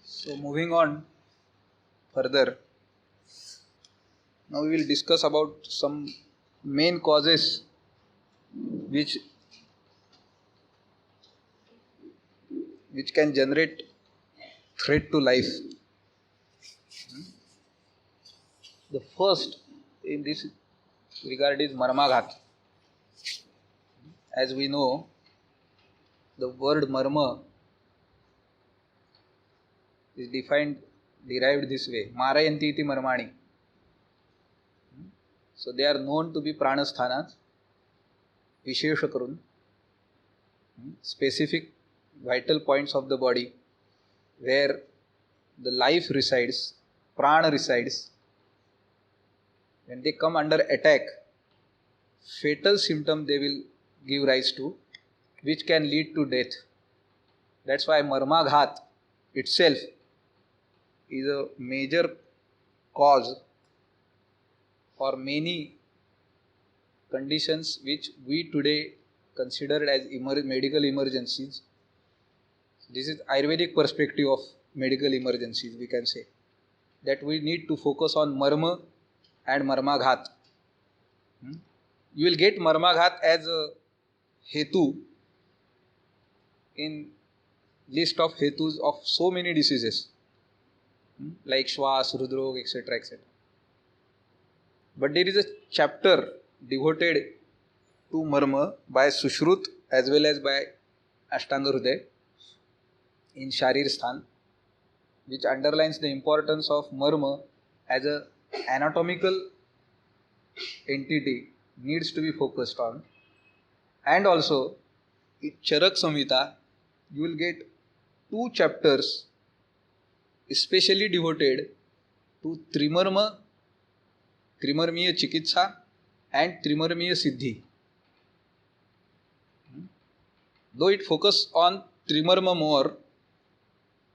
So moving on further, now we will discuss about some main causes which can generate threat to life. The first in this regard is marmaghat. As we know, the word marma is derived this way: Marayanti iti marmani. So they are known to be pranasthanas, vishesha karun, specific vital points of the body where the life resides, prana resides. When they come under attack, fatal symptom they will give rise to, which can lead to death. That's why marmaghat itself is a major cause for many conditions which we today consider as medical emergencies. This is Ayurvedic perspective of medical emergencies, we can say. That we need to focus on marma and marmaghat. You will get marmaghat as a hetu in list of hetus of so many diseases like Shwas, Rudrog, etc. etc. But there is a chapter devoted to marma by Sushrut as well as by Ashtanga Hriday in Sharir Sthan, which underlines the importance of marma as an anatomical entity needs to be focused on. And also in Charak Samhita you will get 2 chapters especially devoted to Trimarma, Trimarmiya Chikitsa and Trimarmiya Siddhi. Though it focuses on Trimarma more,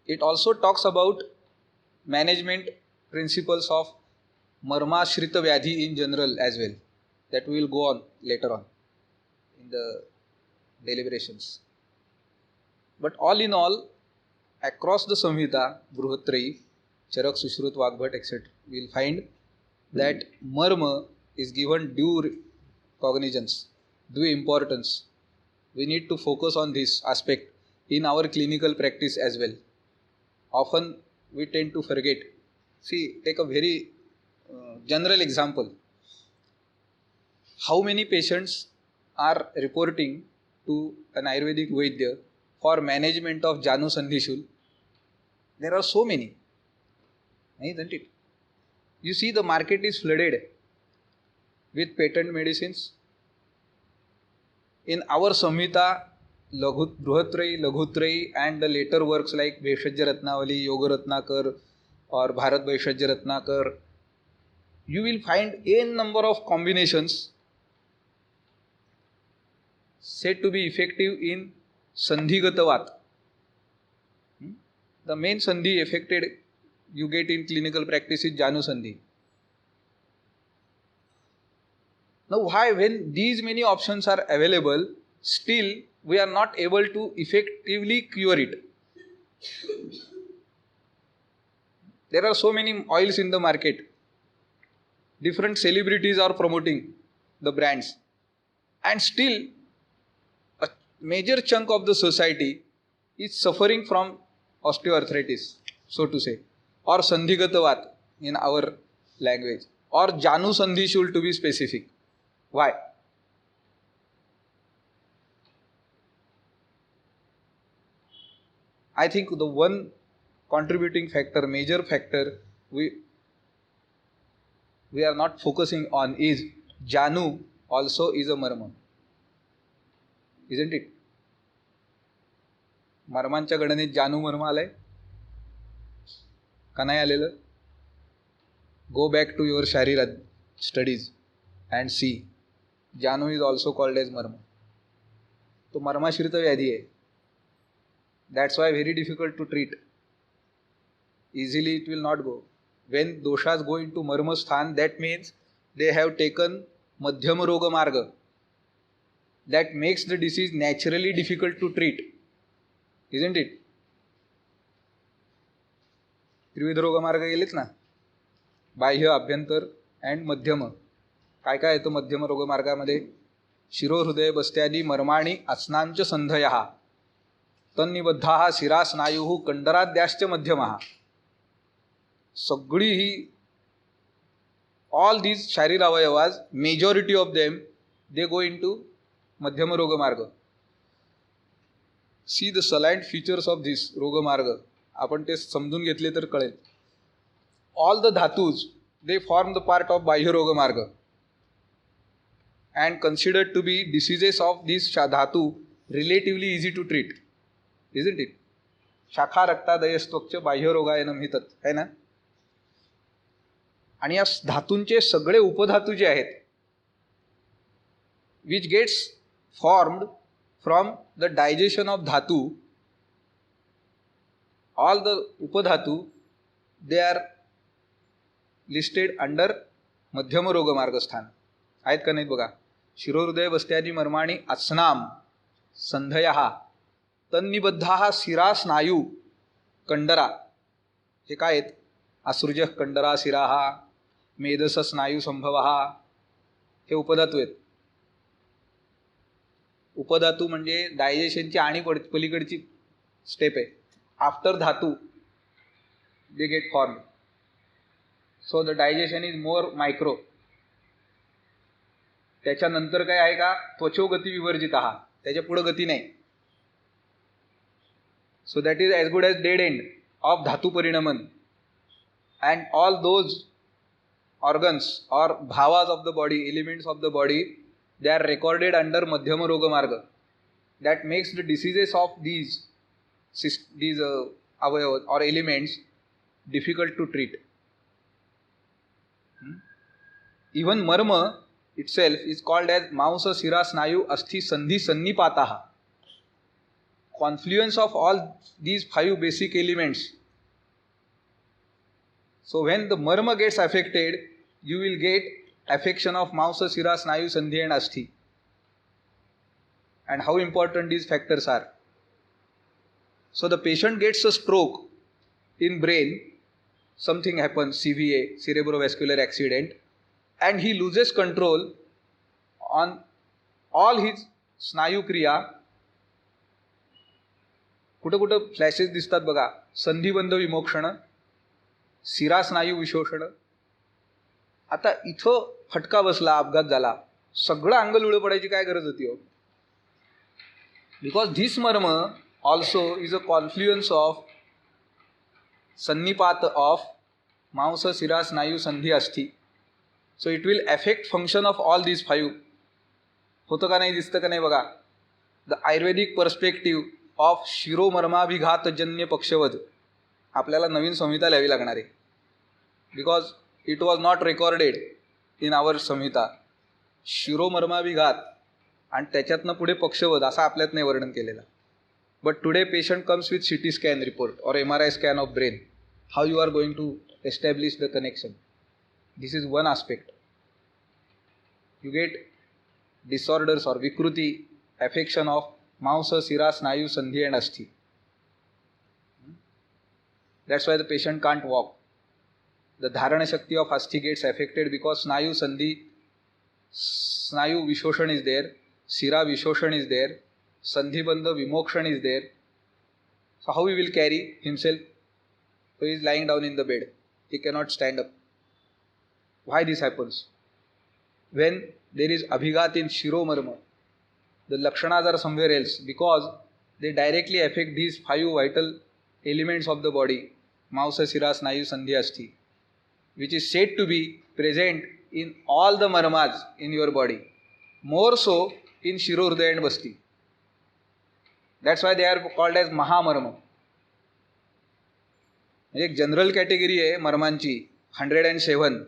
it also talks about management principles of Marmashrita Vyadhi in general as well. That we will go on later on in the deliberations. But all in all, across the Samhita, Bruhatrayi, Charak, Sushrut, Vagbhat, etc., we will find that marma is given due cognizance, due importance. We need to focus on this aspect in our clinical practice as well. Often we tend to forget. See, take a very general example. How many patients are reporting to an Ayurvedic Vaidya for management of Janu Sandhishul? There are so many, isn't it? You see, the market is flooded with patent medicines. In our Samhita, Bruhatrayi, Laghutrayi and the later works like Bheshajya Ratnavali, Yoga Ratnakar or Bharat Bheshajya Ratnakar, you will find n number of combinations said to be effective in Sandhigatavat. The main Sandhi affected you get in clinical practice is Janu Sandhi. Now why, when these many options are available, still we are not able to effectively cure it? There are so many oils in the market. Different celebrities are promoting the brands. And still a major chunk of the society is suffering from osteoarthritis, so to say, or Sandhigatavat in our language, or Janu Sandhishul to be specific. Why? I think the one contributing factor, major factor we are not focusing on is Janu also is a marma. Isn't it? मर्मांच्या गणनेत जानू मर्म आलंय का नाही आलेलं? Go back to your Sharira studies and see. Janu is also called as marma. तो मर्माश्रित व्याधी आहे. That's why very difficult to treat. Easily it will not go. When doshas go into marma sthan, that means they have taken madhyam roga marga. That makes the disease naturally difficult to treat. Isn't it? त्रिविध रोगमार्ग गेलेत ना, बाह्य, अभ्यंतर and मध्यम. काय काय येतं मध्यम रोगमार्गामध्ये? शिरोहृदय बस्त्यादी मर्माणी आसनांच संधयः तन्निबद्धाः शिरा स्नायुः कंडराद्याश्च मध्यमः. सगळी ही all these शारीर अवयवाज, majority of them, they go into मध्यम रोगमार्ग. See the salient features of this रोगमार्ग. आपण ते समजून घेतले तर कळेल. All the धातूज, they form the part of बाह्य रोगमार्ग and considered to be diseases of these धातू relatively easy to treat, isn't it? शाखा रक्तादयस्त्वक्च बाह्य रोगाय नमहितत, है ना. आणि या धातूंचे सगळे उपधातू जे आहेत, which gets formed from the digestion of धातू, ऑल द उपधातू, दे आर लिस्टेड अंडर मध्यम रोगमार्गस्थान. आहेत का नाहीत बघा. शिरोहृदय बस्त्यादी मर्माणी आसनाम संधयः तन्निबद्धाः शिरा स्नायू कंडरा. हे काय आहेत? असृज कंडरा शिराः, मेधस स्नायू संभवः, हे उपधातू आहेत. उपधातू म्हणजे डायजेशनची आणि पलीकडची स्टेप आहे. आफ्टर धातू they get form. So the digestion is more micro. त्याच्यानंतर काय आहे का? त्वचो गती विवर्जित, त्याच्या पुढे गती नाही. So that is as good as dead end of धातू परिणमन. And all those organs or bhavas of the body, elements of the body, they are recorded under Madhyama Roga Marga. That makes the diseases of these avayavas or elements difficult to treat. Even marma itself is called as Mausa Sira Snayu Asthi Sandhi Sannipataha. Confluence of all these 5 basic elements. So when the marma gets affected, you will get affection of Mausa, Sira, Snayu, Sandhi and Asthi. And how important these factors are. So the patient gets a stroke in brain, something happens, CVA, cerebrovascular accident, and he loses control on all his Snayu Kriya. कुठं कुठं flashes दिसतात बघा. संधिबंध विमोक्षण, शिरा स्नायू विशोषण. आता इथं फटका बसला, अपघात झाला, सगळं अंग लुळं पडायची काय गरज होती हो? बिकॉज धिस मर्म also is a confluence of सन्निपात ऑफ मांस, शिरा, स्नायू, संधी, अस्थि. So it will affect function of all these 5. होतं का नाही? दिसतं का नाही बघा. द आयुर्वेदिक पर्स्पेक्टिव्ह ऑफ शिरोमर्माभिघातजन्य पक्षवध आपल्याला नवीन संहिता लिहावी लागणार आहे. Because it was not recorded in our संहिता. शिरोमर्माभिघात आणि त्याच्यातनं पुढे पक्षवध असं आपल्यात नाही वर्णन केलेलं. But today patient comes with CT scan report और MRI scan of brain. How you are going to establish the connection? This is one aspect. You get disorders और विकृती, अफेक्शन ऑफ मांस, शिरा, स्नायू, संधी and asthi. That's why the patient can't walk. The dharana shakti of asthi gets affected because snayu sandhi, snayu vishoshan is there, shira vishoshan is there, sandhi bandha vimokshan is there. So how he will carry himself? So he is lying down in the bed. He cannot stand up. Why this happens? When there is abhigat in shiromarma, the lakshanas are somewhere else because they directly affect these 5 vital elements of the body. Mausa, Sira, Snayu, Sandhi, Asthi, which is said to be present in all the marmas in your body, more so in Shirohridaya and Basti. That's why they are called as Mahamarma. एक general category आहे मर्मांची 107,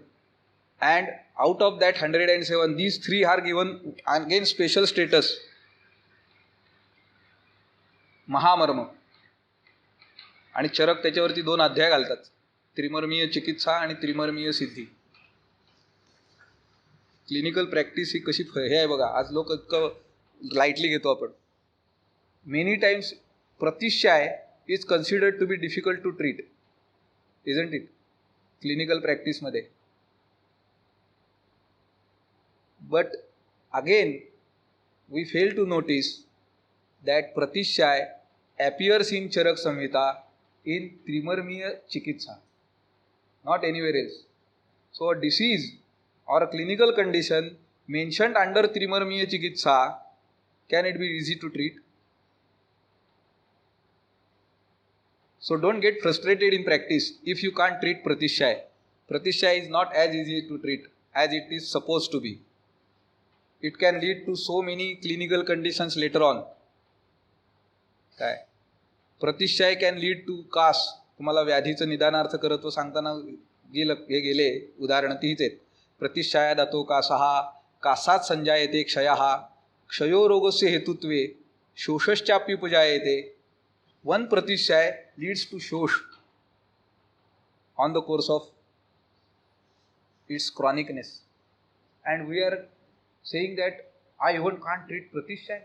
and out of that 107 these 3 are given again special status, महामर्म. आणि चरक त्याच्यावरती 2 अध्याय घालतात, त्रिमर्मीय चिकित्सा आणि त्रिमर्मीय सिद्धी. Clinical practice ही कशी हे आहे बघा. आज लोक इतकं लाईटली घेतो आपण. मेनी टाइम्स प्रतिशाय is considered to be difficult to treat. isn't it? Clinical practice मध्ये. But again, we fail to notice that Pratishay appears in Charak Samhita in Trimarmiya Chikitsa, not anywhere else. So a disease or a clinical condition mentioned under Trimarmiya Chikitsa, can it be easy to treat? So don't get frustrated in practice if you can't treat Pratishay. Pratishay is not as easy to treat as it is supposed to be. It can lead to so many clinical conditions later on. काय प्रतिशय can lead two cos. तुम्हाला व्याधीचं निदानार्थ करत्व सांगताना गेले उदाहरण तीच आहेत. प्रतिशया दातो कासः कासात संजायते क्षयः क्षयो रोगस्य हेतुत्वे शोषश्चाप्युपजायते. One pratishay leads to shosh on the course of its chronicness, and we are saying that I even can't treat pratishay.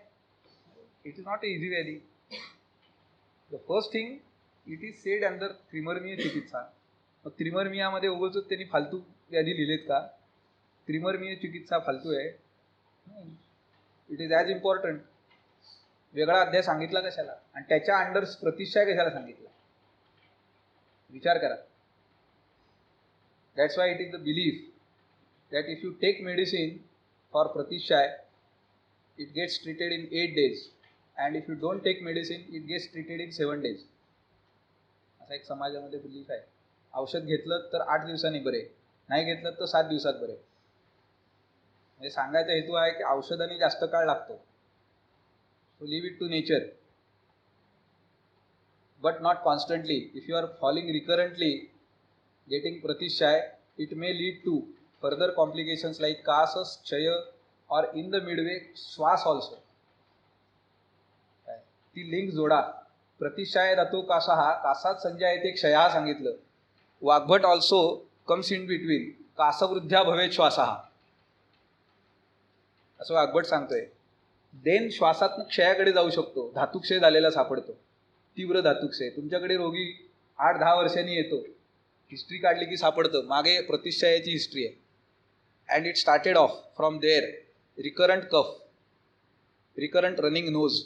It is not an easy valley. The first thing, it is said under Trimarmiya Chikitsa. त्रिमर्मिया मध्ये उगाच त्यांनी फालतू व्याधी लिहिलेत का? त्रिमर्मिय चिकित्सा फालतू आहे? It is as important. वेगळा अध्याय सांगितला कशाला आणि त्याच्या अंडर प्रतिशय कशाला सांगितला? विचार करा. That's why it is the belief that if you take medicine for प्रतिशय it gets treated in 8 days and if you don't take medicine it gets treated in 7 days. असा एक समाजामध्ये बिलीफ आहे. औषध घेतलं तर 8 दिवसांनी बरे, नाही घेतलं तर 7 दिवसात बरे. म्हणजे सांगायचा हेतू आहे की औषधाने जास्त काळ लागतो. So leave it to nature, but not constantly. If you are falling recurrently, getting pratishay, it may lead to further complications like kasas, chaya, or in the midway, श्वास also. ती लिंक जोडा. प्रतिशय दातो कासः कासात संजायते क्षयः सांगितलं. Vagbhata also comes in between. कासवृद्ध्या भवेत् श्वासः असं वाग्भट सांगतोय. Then श्वासात्मक क्षयाकडे जाऊ शकतो. धातुक्षय झालेला सापडतो, तीव्र धातुक्षय. तुमच्याकडे रोगी 8-10 वर्षांनी येतो, हिस्ट्री काढली की सापडतं मागे प्रतिशयाची हिस्ट्री आहे. And it started off from there. Recurrent cough, recurrent running nose.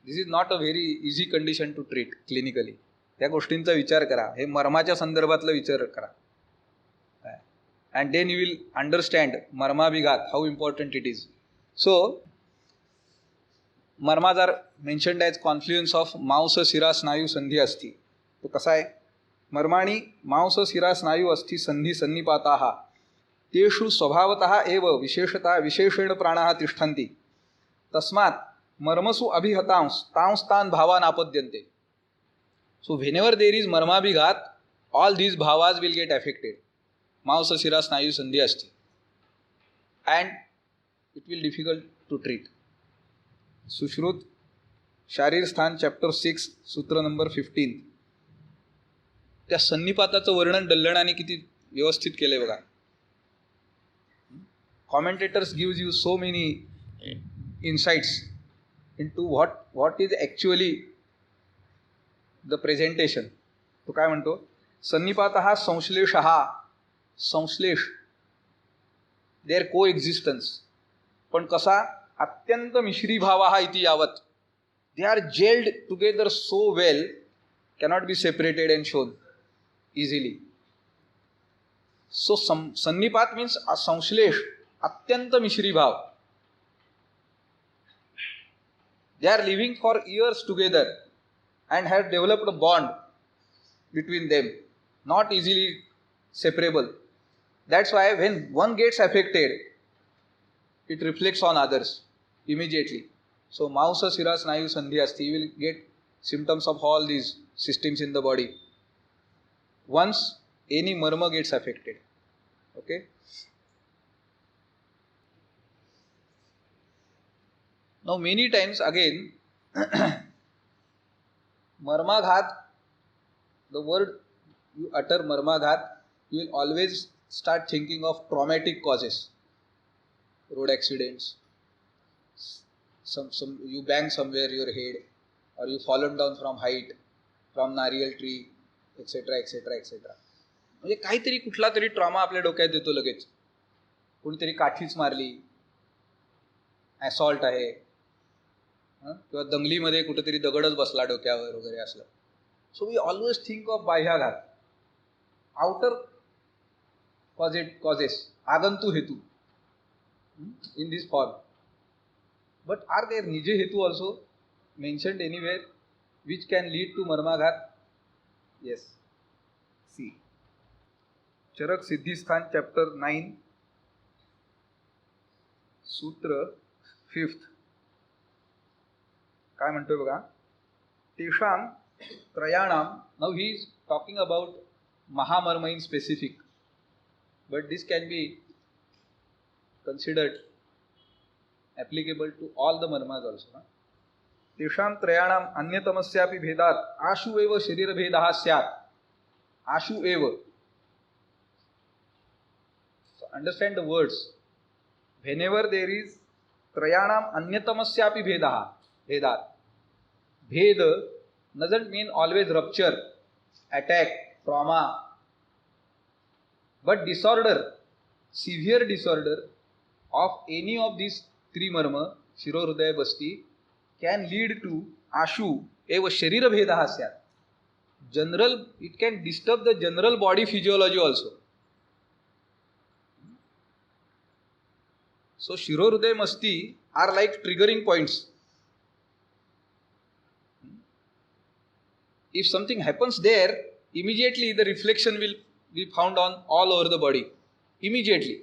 This is not a very easy condition to treat clinically. त्या गोष्टींचा विचार करा. हे मर्माच्या संदर्भातला विचार करा. And then you will understand मर्माभिघात, how important it is. So, मर्माज are mentioned as confluence of मांस शिरा स्नायू संधी अस्ति. तो कसा आहे? मर्माणी मांस शिरा स्नायू अस्थि संधी सन्निपाताः तेषु स्वभावतः एव विशेषतः विशेषेण प्राणाः तिष्ठन्ति. तस्मात् मर्मसु अभिहतांस तांस्तान भावान आपद्यन्ते. So whenever there is मर्माभिघात, all these bhavas will get affected. मांस शिरा स्नायू संधी अस्ति and it will difficult to treat. Sushrut शारीर स्थान चॅप्टर 6 सूत्र नंबर 15. त्या सन्निपाताचं वर्णन डल्लणाने किती व्यवस्थित केलंय बघा. Commentators gives you so many insights into what is actually the presentation. तो काय म्हणतो? सन्निपातः संश्लेषः, संश्लेष, देअर को एक्झिस्टन्स. पण कसा? अत्यंत मिश्रीभावाः इति यावत. They are gelled together so well, cannot be separated and shown easily. So सन्निपात मीन्स संश्लेष, अत्यंत मिश्रीभाव. They are living for years together and have developed a bond between them, not easily separable. That's why when one gets affected, it reflects on others immediately. So Mausa Sira Snayu Sandhi Asti, you will get symptoms of all these systems in the body once any marma gets affected. Okay. Now many times again मर्माघात, the word you utter मर्माघात, you will always start thinking of traumatic causes. Road accidents, some you bang somewhere your head, or you fallen down from height, from nariyal tree, etcetera etcetera etcetera. म्हणजे काहीतरी कुठला तरी trauma आपल्या डोक्यात येतो लगेच. कोणीतरी काठीच मारली, ॲसॉल्ट आहे, किंवा दंगलीमध्ये कुठेतरी दगडच बसला डोक्यावर वगैरे असलं. So we always think of बाह्याघात, आउटर कॉजेस, आगंतु हेतू in this form. But are there nije hetu also mentioned anywhere which can lead to marmaghat? Yes. See, Charak Siddhisthan chapter 9 सूत्र 5th काय म्हणतोय बघा. तेषाम त्रयाणाम. Now he is talking about महामर्म in specific, but this can be considered applicable to all the marmas also. तेषाम त्रयाणाम अन्यतमस्यापि भेदात आशु एव शरीर भेदः स्यात्. आशु एव. So understand the words. Whenever there is त्रयाणाम अन्यतमस्यापि भेदात. भेद doesn't mean always rupture, attack, trauma, but disorder, severe disorder of any of these three marma, shiro, hridaya, basti, can lead to ashu eva sharira bhedah syat. General, it can disturb the general body physiology also. So shiro, hridaya, masti are like triggering points. If something happens there, immediately the reflection will be found on all over the body. Immediately,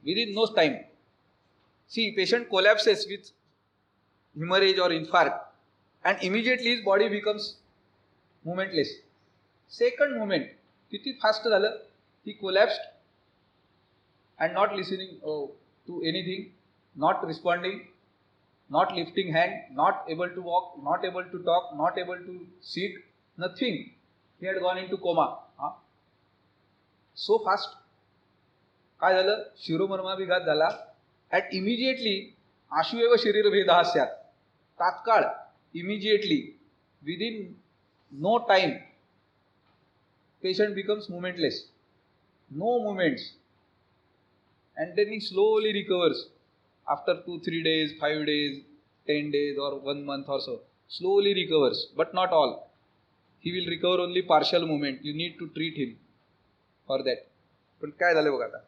within no time. See, patient collapses with hemorrhage or infarct, and immediately his body becomes movementless. Second moment, किती fast झालं, he collapsed and not listening to anything, not responding, not lifting hand, not able to walk, not able to talk, not able to sit, nothing. He had gone into coma. So fast. काय झालं, शिरोमर्माभिघात झाला, and immediately आशु एव शरीर भेदः स्यात्. तात्काळ, immediately, within no time, patient becomes movementless, no movements, and then he slowly recovers after 2-3 days, 5 days, 10 days or 1 month or so. Slowly recovers, but not all. He will recover only partial movement. You need to treat him for that. पण काय झालं बघा आता,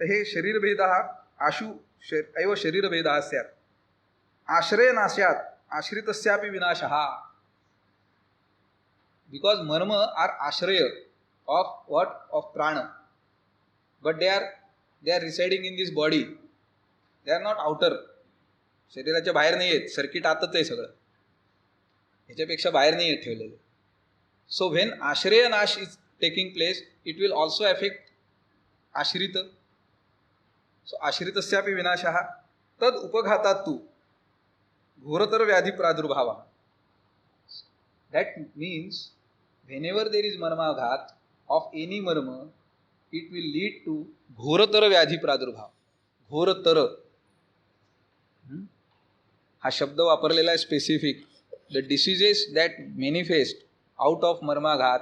तर हे शरीरभेदः आशु एव शरीरभेदः स्यात्. आश्रय नास्यात् आश्रितस्यापि विनाशः. Because marma are ashraya of what? Of prana. But they are residing in this body. They are not outer. शरीराच्या बाहेर नाही आहेत, सर्किट आतच आहे सगळं, ह्याच्यापेक्षा बाहेर नाही आहेत ठेवलेलं. सो व्हेन आश्रय नाश is taking place, it will also affect आश्रित. सो आश्रितस्यापि विनाशः. तद उपघातात तु घोरतर व्याधी प्रादुर्भावः. That means whenever there is marmaghat of any marma, it will lead to घोरतर व्याधी प्रादुर्भाव. घोरतर हा शब्द वापरलेला आहे specific. The diseases that manifest out of मर्माघात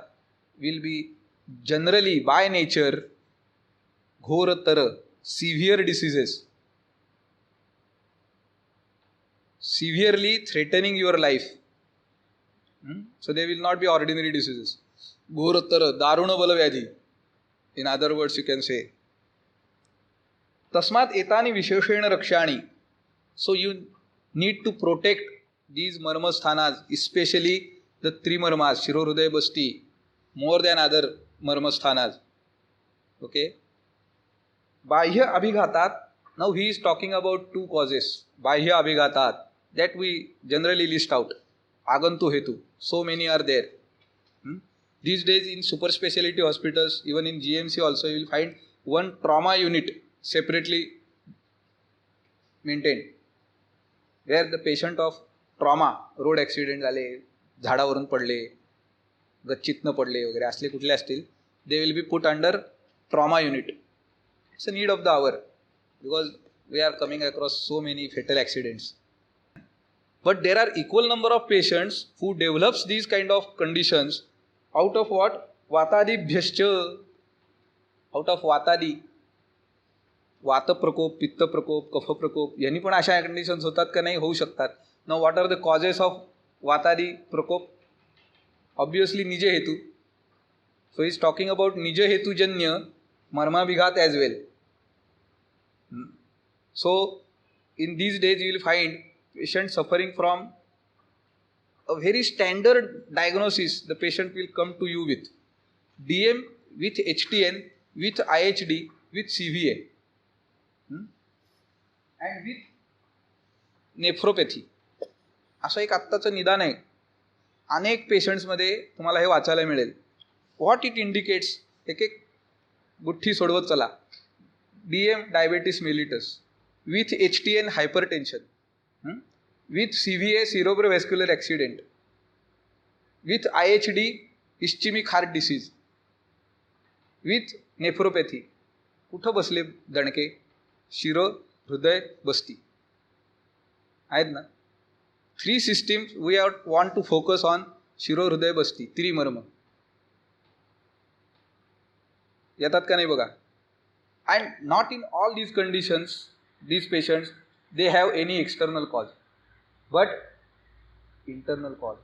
will be generally by nature घोरतर, severe diseases, severely threatening your life. So they will not be ordinary diseases. घोरतर, दारुण बलव्याधी, in other words you can say. तस्मात् एतानि विशेषेण रक्षाणि. So you need to protect these marmasthanas, especially the three marmas, shiro, hridaya, basti, more than other marmasthanas. Okay. Bahya abhighatat. Now he is talking about two causes. Bahya abhighatat, that we generally list out. Agantu hetu. So many are there. These days in super specialty hospitals, even in GMC also, you will find one trauma unit separately maintained, where the patient of trauma, road accident झाले, झाडावरून पडले, गच्चीतनं पडले वगैरे असले कुठले असतील, they will be put under trauma unit. It's a need of the hour, because we are coming across so many fatal accidents. But there are equal number of patients who develops these kind of conditions out of what? वातादिभ्यश्च. Out of वातादी. वातप्रकोप, पित्तप्रकोप, कफप्रकोप यांनी पण अशा conditions होतात का? नाही, होऊ शकतात. Now what are the causes of वातादी प्रकोप? ऑब्वियसली निज हेतू. सो इज टॉकिंग अबाउट निज हेतुजन्य मर्माभिघात as well. So in these days you will find patients suffering from a very standard diagnosis. The patient will come to you with DM, with HTN, with IHD, with CVA, and with नेफ्रोपॅथी. असं एक आत्ताचं निदान आहे. अनेक पेशंट्समध्ये तुम्हाला हे वाचायला मिळेल. What it indicates? एक एक गुठ्ठी सोडवत चला. DM diabetes mellitus, with HTN hypertension, with CVA cerebrovascular accident, with IHD ischemic heart disease, with nephropathy. कुठं बसले दणके? शिरो हृदय बस्ती आहेत ना. 3 systems we want to focus on. शिरो हृदय बस्ती, त्रिमर्म. येतात का नाही बघा. And not in all these conditions, these patients, they have any external cause, but internal cause.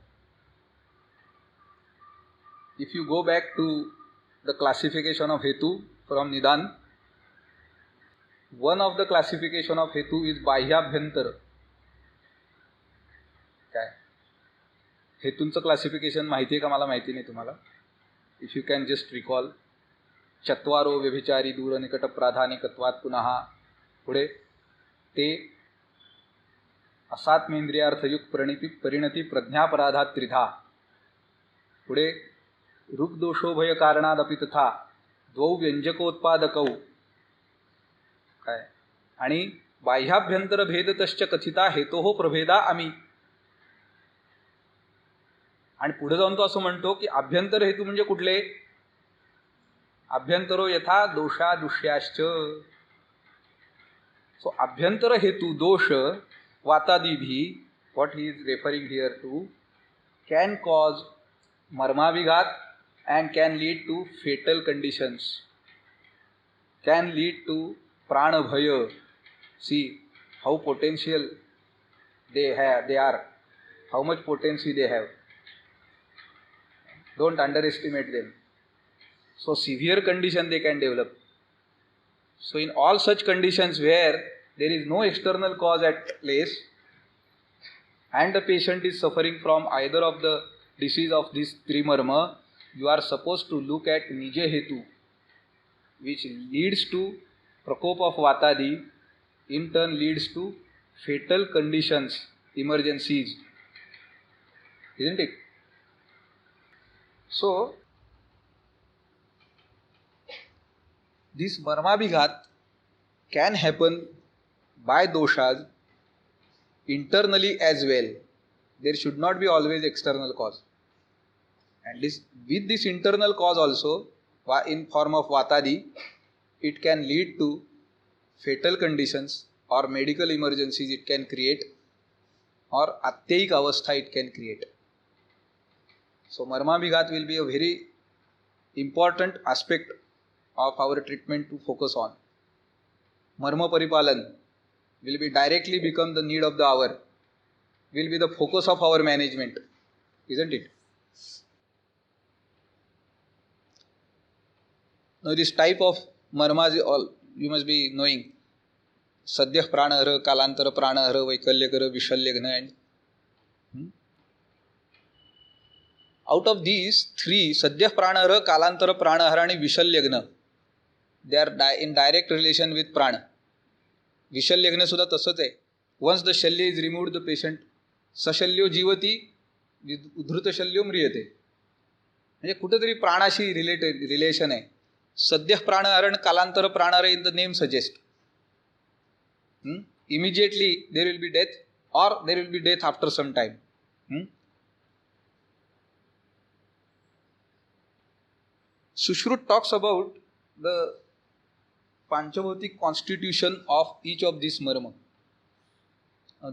If you go back to the classification of Hetu from Nidan, one of the classification of Hetu is बाह्याभ्यंतर. काय हेतूंचं classification माहिती आहे का? मला माहिती नाही तुम्हाला. If you can just recall. चत्वारो व्यभिचारी दूर निकट प्राधानिकत्वात् पुनः. पुढे ते असात्मेंद्रियार्थयुक्त परिणती प्रज्ञापराधात त्रिधा. पुढे ऋग्दोषोभय कारणादपि तथा द्वौ व्यंजकोत्पादकौ. काय आणि बाह्याभ्यंतर भेदतश्च कथिता हेतोः प्रभेदा आम्ही. आणि पुढे जाऊन तो असं म्हणतो की अभ्यंतर हेतू म्हणजे कुठले? अभ्यंतरो यथा दोषा दुष्याश्च. सो अभ्यंतर हेतू दोष वातादिभी, what he is referring here to, can cause मर्माभिघात and can lead to fatal conditions, can lead to pranabhaya. See how potential they are, how much potency they have. Don't underestimate them. So severe condition they can develop. So in all such conditions where there is no external cause at place and the patient is suffering from either of the disease of this trimarma, you are supposed to look at Nija Hetu, which leads to Prakop of Vatadi, in turn leads to fatal conditions, emergencies. Isn't it? So, this Marmabhighat can happen by doshas internally as well. There should not be always external cause. And this, with this internal cause also, in form of Vatadi, it can lead to fatal conditions or medical emergencies it can create, or Atyaik Avastha it can create. So Marmabhighat will be a very important aspect of our treatment to focus on. Marma Paripalan will be directly become the need of the hour, will be the focus of our management, isn't it? Now this type of marmas all you must be knowing. Sadyah pranahara, kalantara pranahara, vaikalyakara, vishalyagna, and out of these three, Sadyah pranahara, kalantara pranahara and vishalyagna, they are in direct relation with prana. Vishalyagna sudha tasat hai. Once the shalya is removed, the patient sashalyo jivati udhruta shalyo mriyate. म्हणजे कुठेतरी प्राणाशी related relation आहे. सद्यः प्राणहरण, कालांतर प्राणहरण, in the name suggest. Immediately there will be death, or there will be death after some time. Sushrut talks about the Panchabhautik constitution of each of these marma.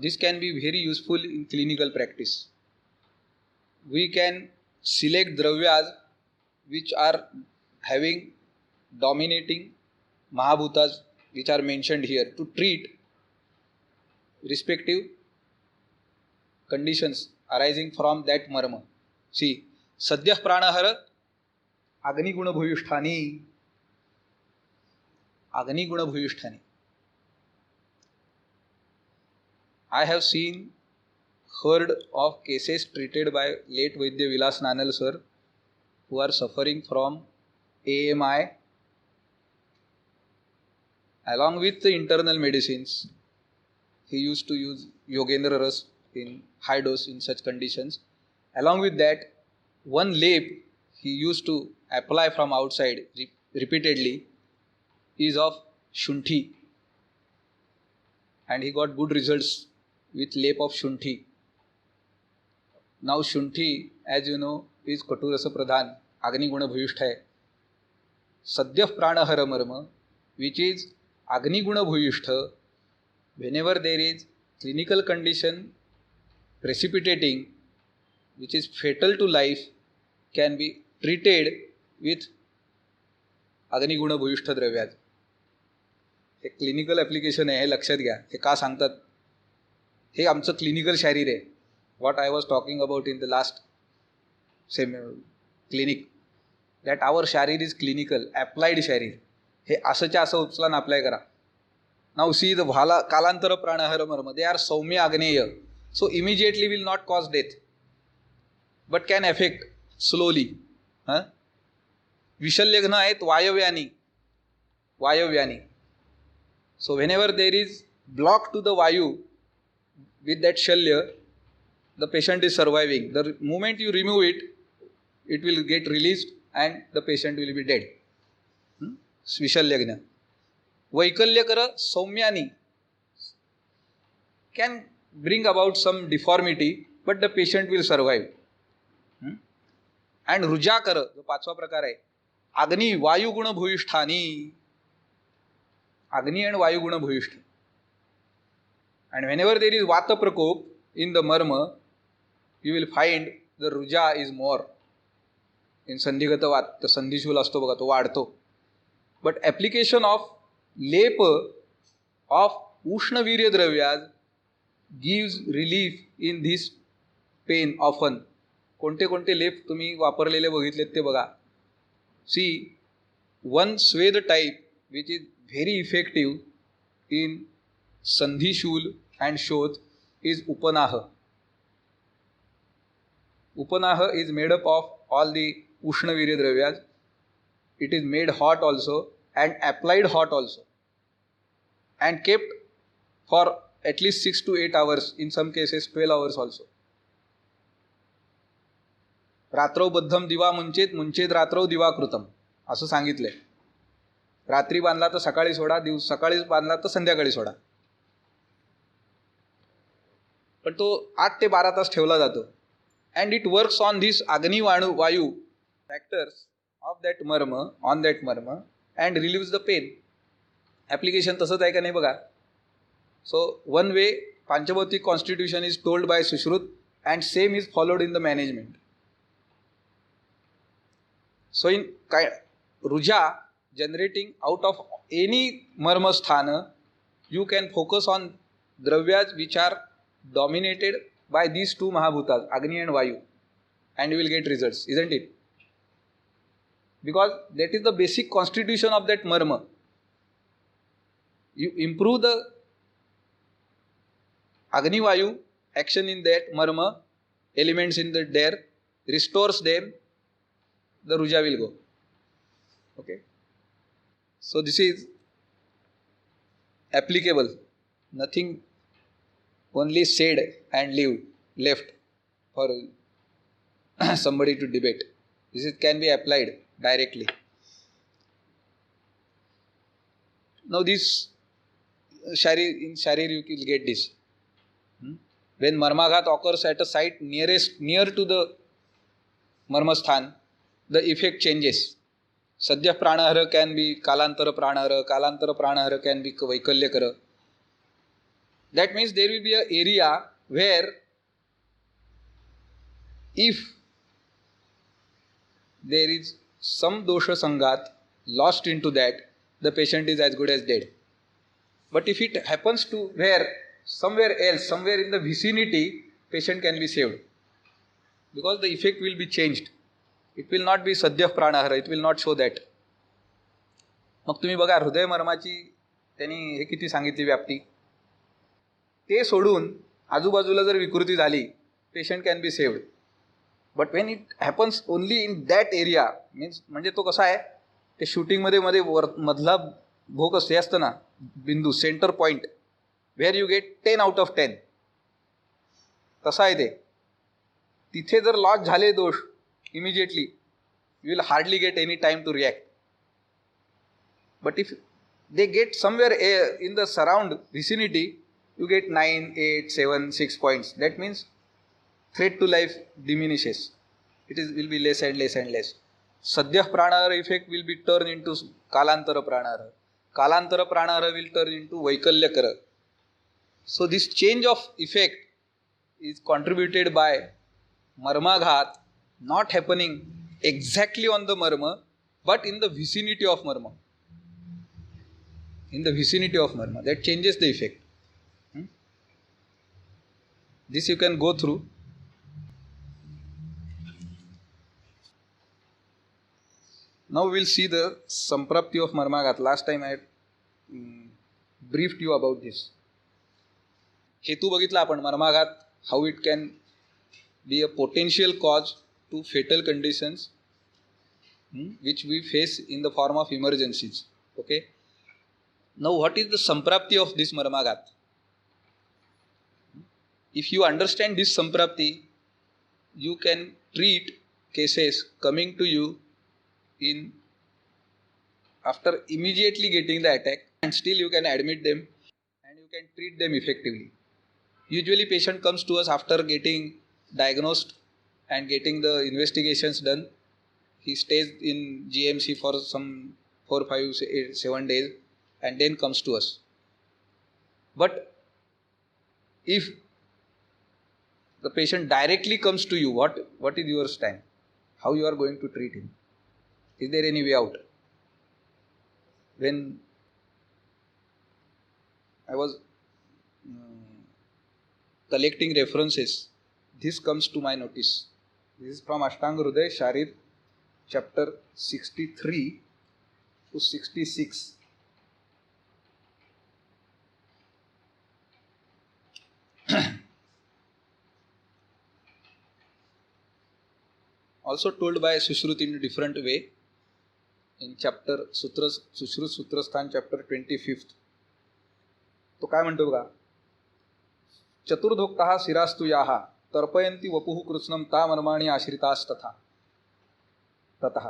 This can be very useful in clinical practice. We can select dravyas which are having dominating Mahabhutas which are mentioned here to treat respective conditions arising from that marma. See, Sadyah Pranahara Agni-guna Bhuyusthani. Agni-guna Bhuyusthani. I have seen, heard of cases treated by late Vaidya Vilas Nanal sir who are suffering from AMI along with the internal medicines. He used to use Yogendra Ras in high dose in such conditions. Along with that, one lep he used to apply from outside repeatedly is of Shunthi, and he got good results with lep of Shunthi. Now Shunthi, as you know, is Katurasa Pradhan, Agni Guna Bhuyushtha hai. Sadyah Pranahara Marma, which is Agni Guna Bhuyushtha, whenever there is clinical condition precipitating, which is fatal to life, can be treated with Agni Guna Bhuyushtha Dravyat. हे clinical application आहे, हे लक्षात घ्या. हे का सांगतात? हे आमचं क्लिनिकल शारीर आहे. What I was talking about in the last clinic, that our शारीर इज क्लिनिकल, ॲप्लाइड शारीर. हे असंच्या असं उचलान अप्लाय करा. नाउ सी द भाला कालांतर प्राणहर मर्म, दे आर सौम्य आग्नेय, so immediately will not cause death but can affect slowly. विशल्यघ्न आहेत वायव्यानी. So whenever there is block to the vayu with that shalya, the patient is surviving. The moment you remove it, it will get released and the patient will be dead. Vishalyagna. Vaikalyakara Saumyani can bring about some deformity, but the patient will survive. And Rujakara, जो पाचवा प्रकार आहे, Agni Vayu Guna Bhuyisthani. Agni and Vayu Guna Bhuyishtha. And whenever there is Vata Prakop in the marma, you will find the Ruja is more. In Sandhigata Vat, the Sandhishul asto baga to vaadto. But application of lep of Ushna Virya Dravyas gives relief in this pain often. कोणते कोणते लेप तुम्ही वापरलेले बघितलेत ते बघा. See, one Swed type which is very effective in Sandhi Shul and Shodh is Upanaha. Upanaha is made up of all the Ushna Virya Dravyas. It is made hot also and applied hot also and kept for at least 6 to 8 hours, in some cases 12 hours also. रात्रौ बद्धम दिवा मुंचेत, मुंचेत रात्रौ दिवा कृतम असं सांगितलंय. रात्री बांधला तर सकाळी सोडा, सकाळी बांधला तर संध्याकाळी सोडा. पण तो 8 ते 12 तास ठेवला जातो. And it works on this अग्नी वायू फॅक्टर्स ऑफ दॅट मर्म, ऑन दॅट मर्म and relieves the pain. Application तसंच आहे का नाही बघा. सो वन वे पांचभौतिक constitution is told by Sushruta and same is followed in the management. So in Ruja generating out of any marma sthana, you can focus on dravyas which are dominated by these two Mahabhutas, Agni and Vayu, and you will get results, isn't it? Because that is the basic constitution of that marma. You improve the Agni Vayu action in that marma, elements in that there, restores them, the Ruja will go. Okay. So this is applicable. Nothing only said and left for somebody to debate. This can be applied directly. Now this in Sharir you will get this. When Marmaghat occurs at a site near to the Marmasthan, the effect changes. Sadyah Pranahara can be Kalantara Pranahara can be Vaikalyakara. That means there will be an area where if there is some dosha sangat, lost into that, the patient is as good as dead. But if it happens to where somewhere else, somewhere in the vicinity, patient can be saved. Because the effect will be changed. It will not be sadhyah pranahara, it will not show that. मग तुम्ही बघा हृदयमर्माची त्यांनी हे किती सांगितली व्याप्ती. ते सोडून आजूबाजूला जर विकृती झाली, patient can be saved. But Wien it happens only in that area, means म्हणजे तो कसा आहे, ते शूटिंगमध्ये मध्ये मधला भोग हे असतं ना, बिंदू, centre point, where you get 10 out of 10, तसा आहे ते. तिथे जर लॉस झाले दोष immediately, you will hardly get any time to react. But if they get somewhere in the surround vicinity, you get 9, 8, 7, 6 points. That means threat to life diminishes. It will be less and less and less. Sadhyah pranahara effect will be turned into kalantara pranahara. Kalantara pranahara will turn into vaikalyakara. So this change of effect is contributed by marmaghat not happening exactly on the marma, but in the vicinity of marma. In the vicinity of marma, that changes the effect. This you can go through. Now we will see the samprapti of marmaghat. Last time I had briefed you about this. हेतू बघितला आपण मर्माघात, how it can be a potential cause to fatal conditions which we face in the form of emergencies. Okay. Now what is the samprapti of this marmaghat? If you understand this samprapti, you can treat cases coming to you in after immediately getting the attack, and still you can admit them and you can treat them effectively. Usually patient comes to us after getting diagnosed and getting the investigations done. He stays in GMC for some 4, 5, 7 days and then comes to us. But if the patient directly comes to you, what is your stand? How you are going to treat him? Is there any way out? When I was collecting references, this comes to my notice. This is from Ashtanga Hruday Sharir, chapter 63 to 66. Also told by Sushruti in a different way in chapter Sutras, Sushrut Sutrasthan chapter 25th. तो काय म्हणतो बघा, चतुर्धोक्तः शिरास्तु याः तर्पयन्ति वपुः कृत्स्नं ता मर्माणि आश्रितास्तथा ततः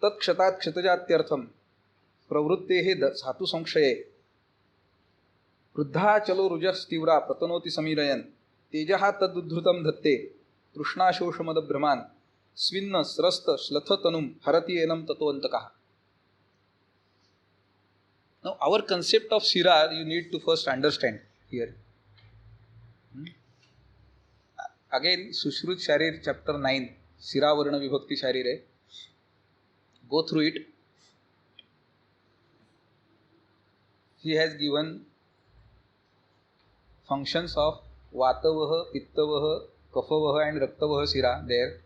तत्क्षतात् क्षतजात्यर्थं प्रवृत्तेः धातु संक्षये वृद्धा चलो रुजस्तीव्रा प्रतनोति समीरयन् तेजः तदुद्धृतं धत्ते तृष्णाशोषमदभ्रमान् स्विन्न स्रस्त श्लथतनुं हरति एनं ततोऽन्तकः. Now our concept of Shira you need to first understand here. Again Sushrut Sharir chapter 9, Shira Varna Vibhakti Sharir hai. Go through it. He has given functions of Vatavah, Pittavah, Kaphavah and Raktavah Shira there,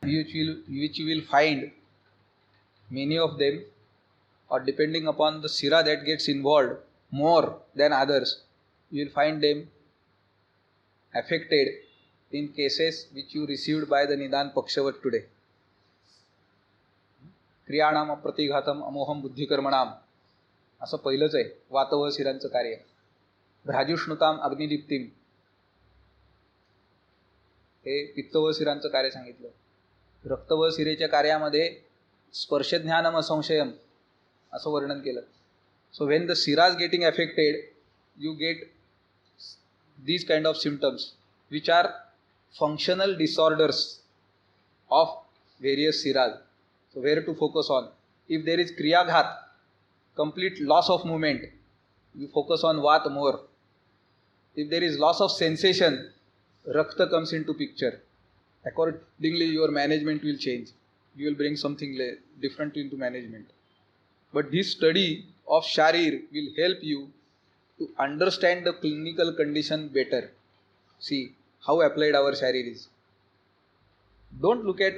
which you will find many of them, or depending upon the Shira that gets involved more than others, you will find them affected in cases which you received by the Nidan Pakshavat today. क्रियाणाम अप्रतिघातम अमोहम बुद्धिकर्मणाम असं पहिलंच आहे वातवह शिरांचं कार्य. भ्राजुष्णुताम अग्निदीप्तीम हे पित्तवह शिरांचं कार्य सांगितलं. रक्तवह शिरेच्या कार्यामध्ये स्पर्शज्ञानम असंशयम असं वर्णन केलं. So when the Shiraz getting affected you get these kind of symptoms which are functional disorders of various shiras. So where to focus on? If there is kriyaghat, complete loss of movement, you focus on vat more. If there is loss of sensation, rakta comes into picture. Accordingly your management will change. you will bring something different into management. But this study of Sharir will help you to understand the clinical condition better. See how applied our Sharir is. Don't look at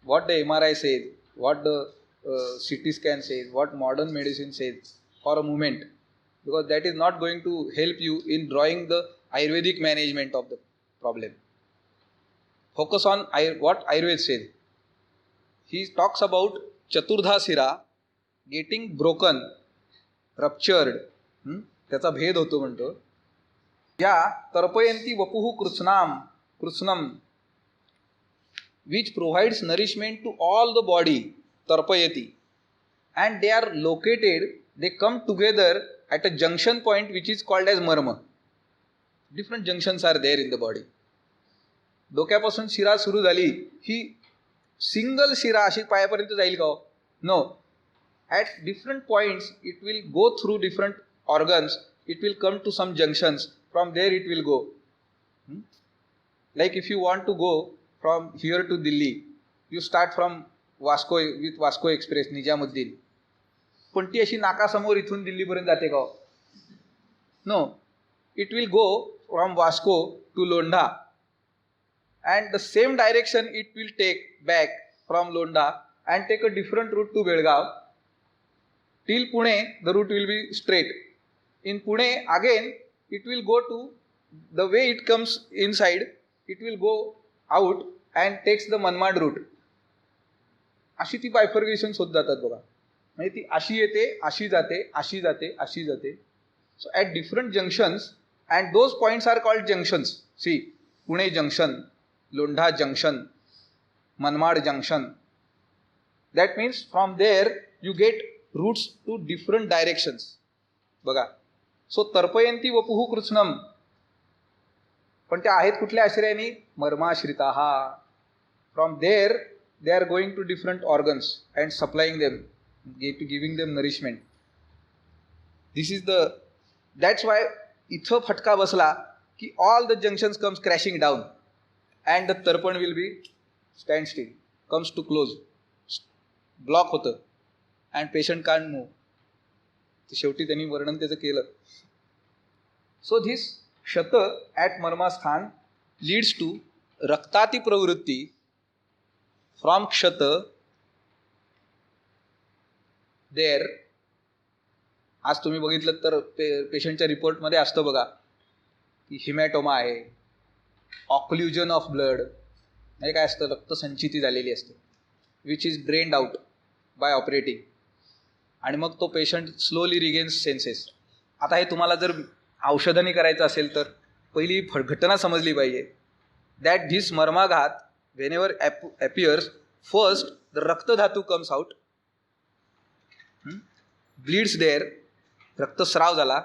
what the MRI says, what the CT scan says, what modern medicine says for a moment, because that is not going to help you in drawing the Ayurvedic management of the problem. Focus on what Ayurveda says. He talks about Chaturdha Sira getting broken, ruptured. त्याचा भेद होतो म्हणतो. या तर्पयंती वपुः कृत्स्नम which provides nourishment to all the body, tarpayati, and they are located, they come together at a junction point which is called as marma. Different junctions are there in the body. डोक्यापासून शिरा सुरू झाली ही single शिरा अशी पायापर्यंत जाईल का? No. At different points it will go through different organs, it will come to some junctions, from there it will go. Like if you want to go from here to Delhi, you start from Vasco with Vasco Express, Nijamuddin. पण ती अशी नाकासमोर इथून दिल्लीपर्यंत जाते का? No. It will go from Vasco to Londa, and the same direction it will take back from Londa and take a different route to Belgaum. Till Pune, the route will be straight. In Pune, again, it will go to, the way it comes inside, it will go out and takes the Manmad route. अशी ती बायफर्गेशन्स होत जातात बघा. म्हणजे ती अशी येते, अशी जाते, अशी जाते, अशी जाते. So at different junctions, and those points are called junctions. See, Pune junction, Londha junction, Manmad junction. That means from there you get routes to different directions. बघा. सो तर्पयंती वपुः कृत्स्नम, पण त्या आहेत कुठल्या आश्रयाने? मर्माश्रिताः. From there they are going to different organs and supplying them, giving them nourishment. This is the, that's why इथं फटका बसला की all the junctions comes crashing down and the tarpan will be stand still, comes to close, block होतं and patient can't move. शेवटी त्यांनी वर्णन त्याचं केलं. So this Shata at Marmasthan leads to Raktati Pravritti. From Kshata, there, आज तुम्ही बघितलं तर पेशंटच्या रिपोर्टमध्ये असतं बघा की हिमॅटोमा आहे, ऑक्ल्युजन ऑफ ब्लड, म्हणजे काय असतं, रक्तसंचिती झालेली असते, which is drained out by operating, आणि मग तो पेशंट स्लोली रिगेन्स सेन्सेस. आता हे तुम्हाला जर औषधाने करायचं असेल तर पहिली घटना समजली पाहिजे. दॅट धिस मर्माघात whenever appears, first the rakta dhatu comes out, bleeds there, रक्तस्राव झाला.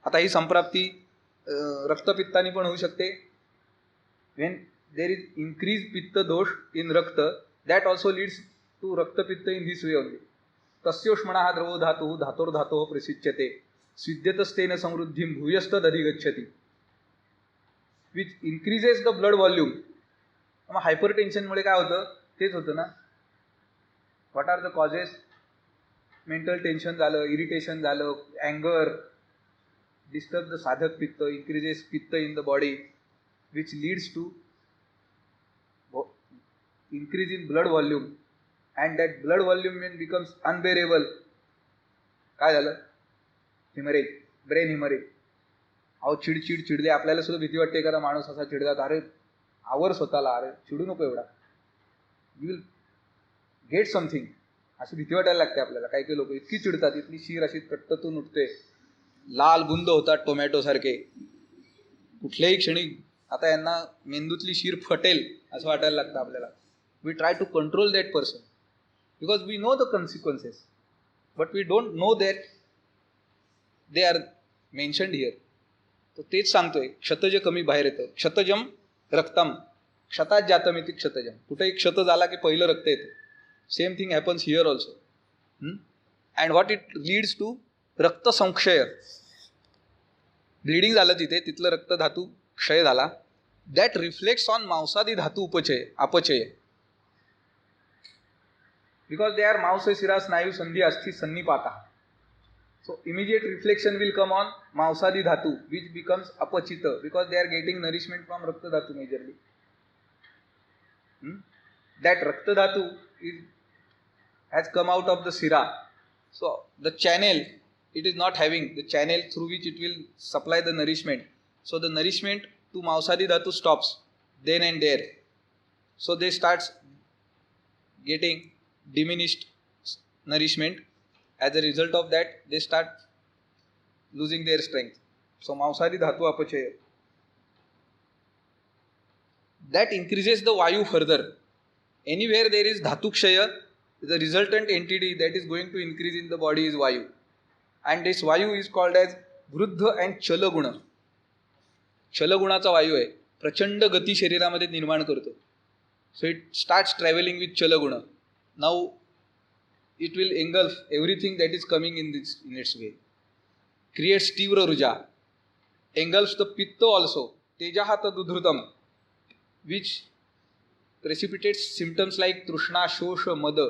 आता ही संप्राप्ती रक्तपित्ताने पण होऊ शकते. when there is increased pitta dosh in rakta, that also leads to raktapitta in this way only. तस्योष्मणः द्रवो धातुः धातोर्धातोः प्रसिच्यते स्विद्यतस्तेन समृद्धिं भूयस्तदधिगच्छति, which increases the blood volume. मग हायपर टेन्शनमुळे काय होतं? तेच होतं ना. What are the causes? Mental tension झालं, इरिटेशन झालं, अँगर, डिस्टर्ब द साधक पित्त, इन्क्रीजेस पित्त in the body, which leads to increase in blood volume, and that blood volume when becomes unbearable, काय झालं? Haemorrhage, brain haemorrhage. अहो चिडचिड चिडले, आपल्याला सुद्धा भीती वाटते एखादा माणूस असा चिडतात, अरे आवर स्वतःला, अरे चिडू नको एवढा, यू विल गेट समथिंग, अशी भीती वाटायला लागते आपल्याला. काही काही लोक इतकी चिडतात, इतकी शीर अशी तट्टतून उठते, लाल बुंद होतात टोमॅटो सारखे कुठल्याही क्षणी. आता यांना मेंदूतली शीर फटेल असं वाटायला लागतं आपल्याला. We try to control that person because we know the consequences, but we don't know that they are mentioned here. तर तेच सांगतोय, क्षतज कमी बाहेर येतं. क्षतजम रक्तम, क्षतात जातम इति क्षतजम. कुठेही क्षत झाला की पहिलं रक्त येतं. Same thing happens here also. And what it leads to रक्तसंक्षय. ब्लिडिंग झालं तिथे, तिथलं रक्त धातू क्षय झाला. दॅट रिफ्लेक्ट्स ऑन मांसादी धातू अपचय. because they are Mausa Shira Snayu Sandhi Asthi Sannipata. So immediate reflection will come on Mausadi Dhatu, which becomes Apachita, because they are getting nourishment from Rakta Dhatu majorly. That Rakta Dhatu has come out of the Sira. So the channel, it is not having the channel through which it will supply the nourishment. So the nourishment to Mausadi Dhatu stops then and there. So they start getting diminished nourishment. As a result of that, they start losing their strength. So Mausadi Dhatu Apachaya. That increases the Vayu further. Anywhere there is Dhatu Kshaya, the resultant entity that is going to increase in the body is Vayu. And this Vayu is called as Vruddha and Chalaguna. Chalagुणाचा वायू आहे, प्रचंड गती शरीरामध्ये निर्माण करतो. So it starts traveling with Chalaguna. Now it will engulf everything that is coming in its way. Creates Tivra Ruja. Engulfs the Pitta also. Tejahata Dudhrutam. Which precipitates symptoms like Trushna, Shosha, Mada,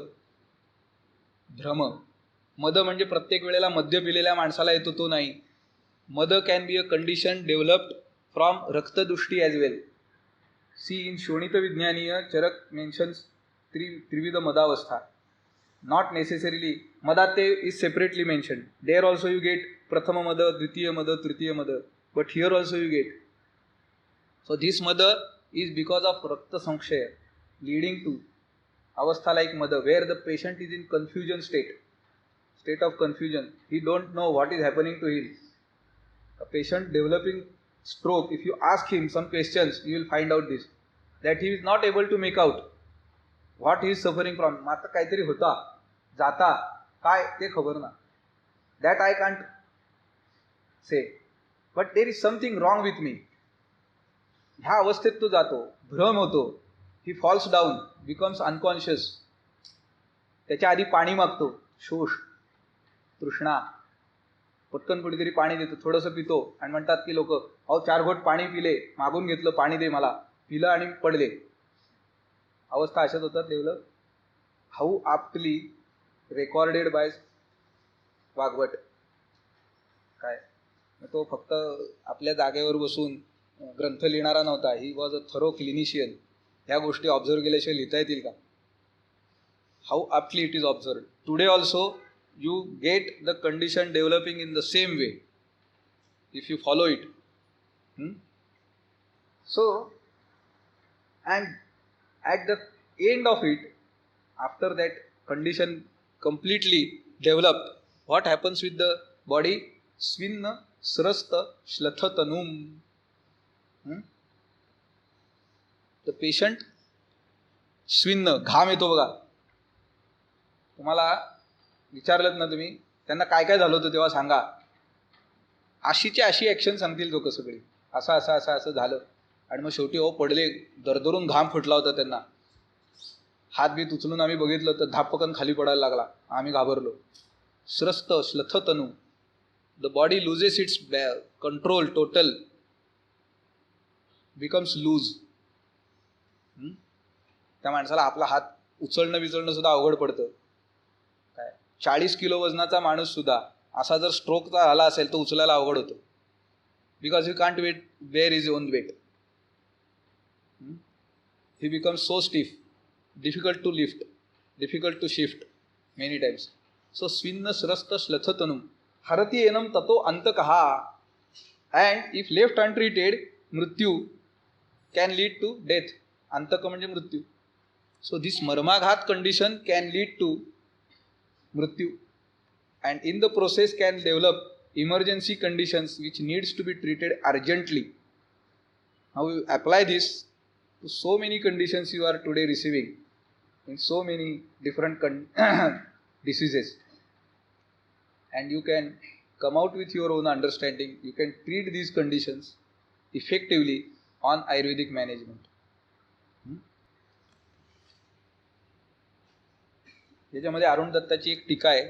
Bhrama. मद म्हणजे प्रत्येक वेळेला मद्य पिलेल्या माणसाला येतो तो नाही. मद can be a condition developed from रक्तदृष्टी ॲज वेल. सी इन शोणित विज्ञानीय चरक मेन्शन्स त्रिविध मदावस्था. नॉट नेसेसरीली मदात ते is separately mention. There also you get प्रथम मद, द्वितीय मद, तृतीय मद, but here also you get. So this मद इज बिकॉज ऑफ रक्त संक्षय leading to avastha like mother, where the patient is in confusion state of confusion. He don't know what is happening to him. A patient developing stroke, if you ask him some questions, you will find out this, that he is not able to make out what he is suffering from. मात्र काहीतरी होता जाता काय ते खबर ना. That I can't say, but there is something wrong with me. ह्या अवस्थेत तो जातो, भ्रम होतो. He falls down, becomes unconscious. त्याच्या आधी पाणी मागतो, शोष, तृष्णा. पटकन कुठेतरी पाणी देतो, थोडंसं पितो आणि म्हणतात की लोक, अहो 4 घोट पाणी पिले, मागून घेतलं पाणी दे मला, पिलं आणि पडले. अवस्था अशाच होतात develop. How aptly recorded by Vagbhata. काय तो फक्त आपल्या जागेवर बसून ग्रंथ लिहिणारा नव्हता. He was a thorough clinician. ह्या गोष्टी ऑब्झर्व केल्याशिवाय लिहिता येतील का? How aptly it is observe. Today also you get the condition developing in the same way if you follow it. So and at the end of it, after that condition completely developed, what happens with the body? Svinna srasta shlathtanum. The patient स्विन्न, घाम येतो बघा. तुम्हाला विचारलं ना तुम्ही त्यांना काय काय झालं होतं तेव्हा सांगा, अशीची अशी ॲक्शन सांगतील लोक सगळी. असं असं असं असं झालं आणि मग शेवटी हो पडले, दरदरून घाम फुटला होता त्यांना. हात बीत उचलून आम्ही बघितलं तर धापकन खाली पडायला लागला, आम्ही घाबरलो. स्रस्त श्लथ तनू. The body loses its control total, becomes loose. त्या माणसाला आपला हात उचलणं विचलणं सुद्धा अवघड पडतं. काय 40 किलो वजनाचा माणूस सुद्धा असा जर स्ट्रोकचा झाला असेल तर उचलायला अवघड होतो. Because you can't weight bear is own weight. He becomes so stiff, difficult to lift, difficult to shift many times. So svinna srasta shlathatanum harati enam tato antakaha. And if left untreated, mrityu can lead to death. Antaka म्हणजे मृत्यू. So this marmaghat condition can lead to mrityu, and in the process can develop emergency conditions which needs to be treated urgently. Now you apply this to so many conditions you are today receiving in so many different diseases, and you can come out with your own understanding. You can treat these conditions effectively on Ayurvedic management. याच्यामध्ये अरुण दत्ताची एक टीका आहे,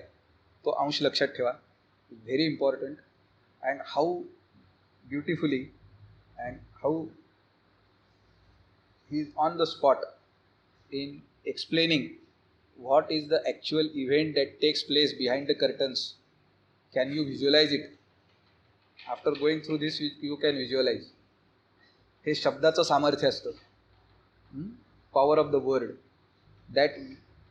तो अंश लक्षात ठेवा. Very important. And how beautifully and how he is on the spot in explaining what is the actual event that takes place behind the curtains? Can you visualize it? After going through this, you can visualize. हे शब्दाचं सामर्थ्य असतं. Power of the word. That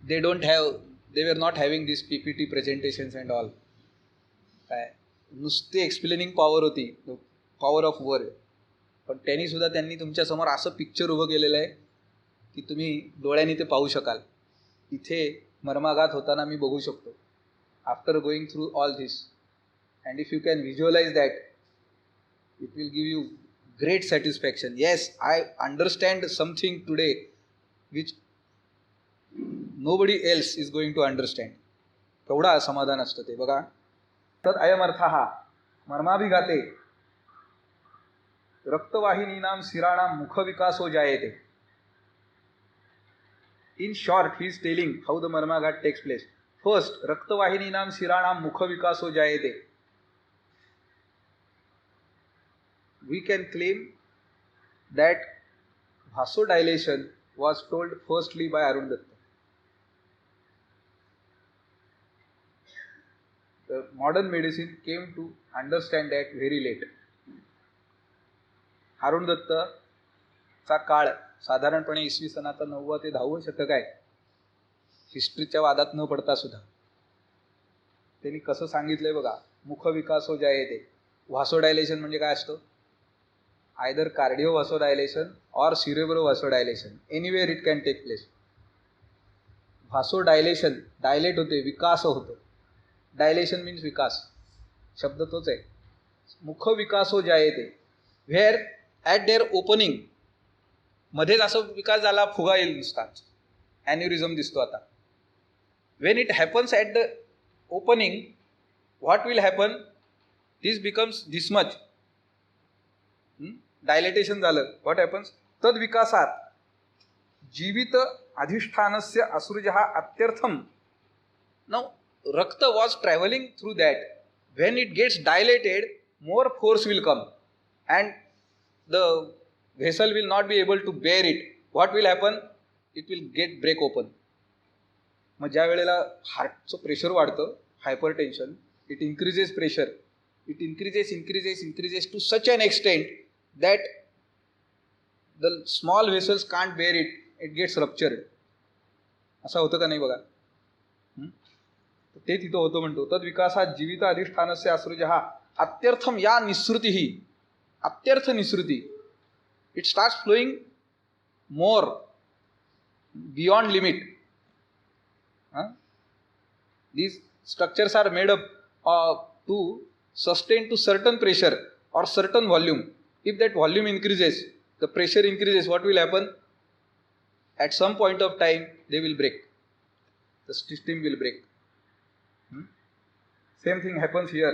they were not having these PPT presentations and all. काय नुसती explaining power होती, power of word. पण त्यांनी सुद्धा तुमच्यासमोर असं पिक्चर उभं केलेलं आहे की तुम्ही डोळ्यांनी ते पाहू शकाल. इथे मर्माघात होताना मी बघू शकतो. After going through all this, and if you can visualise that, it will give you great satisfaction. Yes, I understand something today which nobody else is going to understand. केवढा समाधान असतं ते बघा. तद अयमर्थः मर्माभिघाते रक्तवाहिनीनां शिराणां मुखविकासो जायते. In short, he is telling how the marmaghat takes place. First, रक्तवाहिनीनां शिराणां मुखविकासो जायते. We can claim that vasodilation was told firstly by Arun Datta. The modern medicine came to understand that very late. Arun दत्तचा काळ साधारणपणे इसवी सनाचा 9वा ते 10वा शतक आहे. हिस्ट्रीच्या वादात न पडता सुद्धा त्यांनी कसं सांगितलंय बघा. मुखविकासो जायते. व्हासोडायलेशन म्हणजे काय असतं? either cardiovasodilation or cerebrovasodilation, anywhere it can take place. Vasodilation, dilate होते, विकास होतो. Dilation means विकास, शब्द तोच आहे. मुख विकास हो जायते, where at their opening मध्येच असं विकास झाला, फुगा येईल नुसताच, aneurysm दिसतो आता. When it happens at the opening, what will happen? This becomes this much. Dilatation झालं. What happens? तद विकासात जीवित अधिष्ठानस्य असृजः अत्यर्थम. नाउ रक्त was travelling through that. When it gets dilated, more force will come and the vessel will not be able to bear it. What will happen? It will get break open. मग ज्या वेळेला हार्टचं pressure वाढतं, hypertension, it increases pressure, it increases to such an extent that the small vessels can't bear it, it gets ruptured. असं होतं का नाही बघा. ते तिथं होतं म्हणतो. तद विकासात जीवित अधिष्ठानस्य असृजः अत्यर्थम या निसृती ही, अत्यर्थ निसृती, it starts flowing more beyond limit. These structures are made up to sustain to certain pressure or certain volume. If that volume increases, the pressure increases, what will happen? At some point of time, they will break. The system will break. Same thing happens here.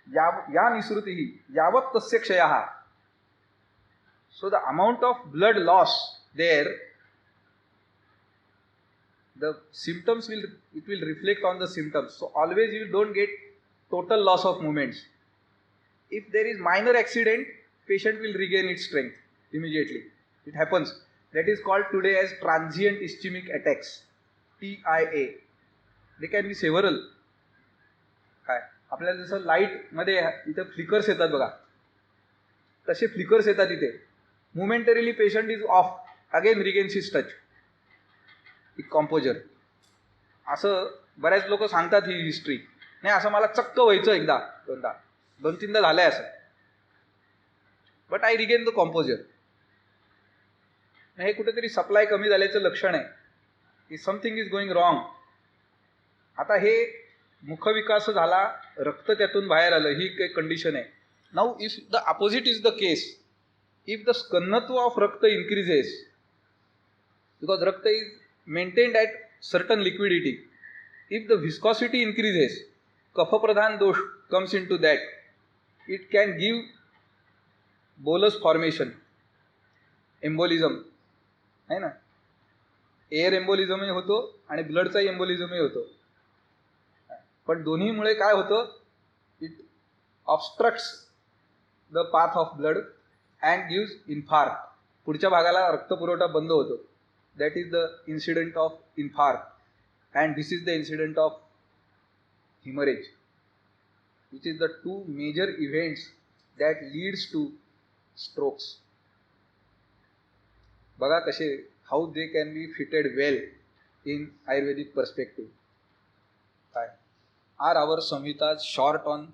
Ya nisrutihi yavat tasya kshayaha. So the amount of blood loss there, the symptoms will reflect on the symptoms. So always you don't get total loss of movements. If there is minor accident, patient will regain its strength immediately. It happens. That is called today as transient ischemic attacks, TIA. They can be several. काय आपल्याला जसं light मध्ये इथं flickers येतात बघा, तसे flickers येतात इथे. Momentarily patient is off, again regains his touch, composure. असं बऱ्याच लोक सांगतात ही हिस्ट्री. नाही, असं मला चक्क व्हायचं एकदा दोन तीनदा झालंय असं, but I regain the composure. हे कुठेतरी सप्लाय कमी झाल्याचं लक्षण आहे की समथिंग इज गोइंग रॉंग. आता हे मुखविकास झाला, रक्त त्यातून बाहेर आलं, ही काही कंडिशन आहे. Now if the opposite is the case, if the स्कन्नत्व ऑफ रक्त इन्क्रीजेस, बिकॉज रक्त is maintained at certain liquidity. If the viscosity increases, कफप्रधान दोष comes into that, it can give bolus formation, embolism, है ना. Air एम्बोलिझमही होतो आणि ब्लडचा एम्बोलिझमही होतो. पण दोन्हीमुळे काय होतं? It obstructs the path of blood and gives infarct. पुढच्या भागाला रक्तपुरवठा बंद होतो. That is the incident of infarct. and this is the incident of hemorrhage, which is the two major events that leads to strokes. बघा कसे, how they can be fitted well in Ayurvedic perspective. काय? Are our samhitas short on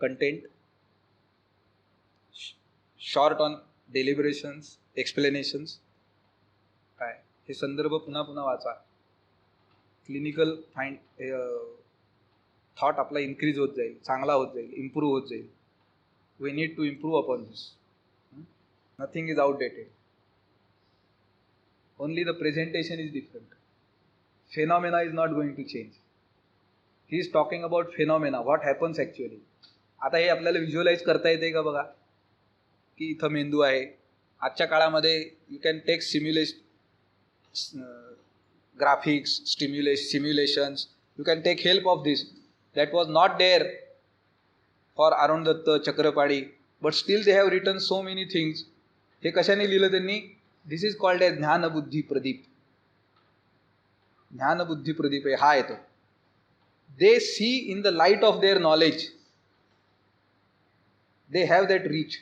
content, short on deliberations, explanations? काय? हे संदर्भ पुन्हा पुन्हा वाचा. Clinical thought आपला इन्क्रीज होत जाईल, चांगला होत जाईल, इम्प्रूव्ह होत जाईल. We need to improve upon this. Nothing is outdated. Only the presentation is different. Phenomena is not going to change. He is talking about phenomena, what happens actually. आता हे आपल्याला व्हिज्युअलाइज करता येते का बघा, की इथं मेंदू आहे. आजच्या काळामध्ये you can take graphics, simulations, you can take help of this. That was not there for Arun Datta, Chakrapani, but still they have written so many things. हे कशाने लिहिलं त्यांनी? This is called as Jnanabuddhi Pradeep. Jnanabuddhi Pradeep आहे हा येतो. They see in the light of their knowledge, they have that reach.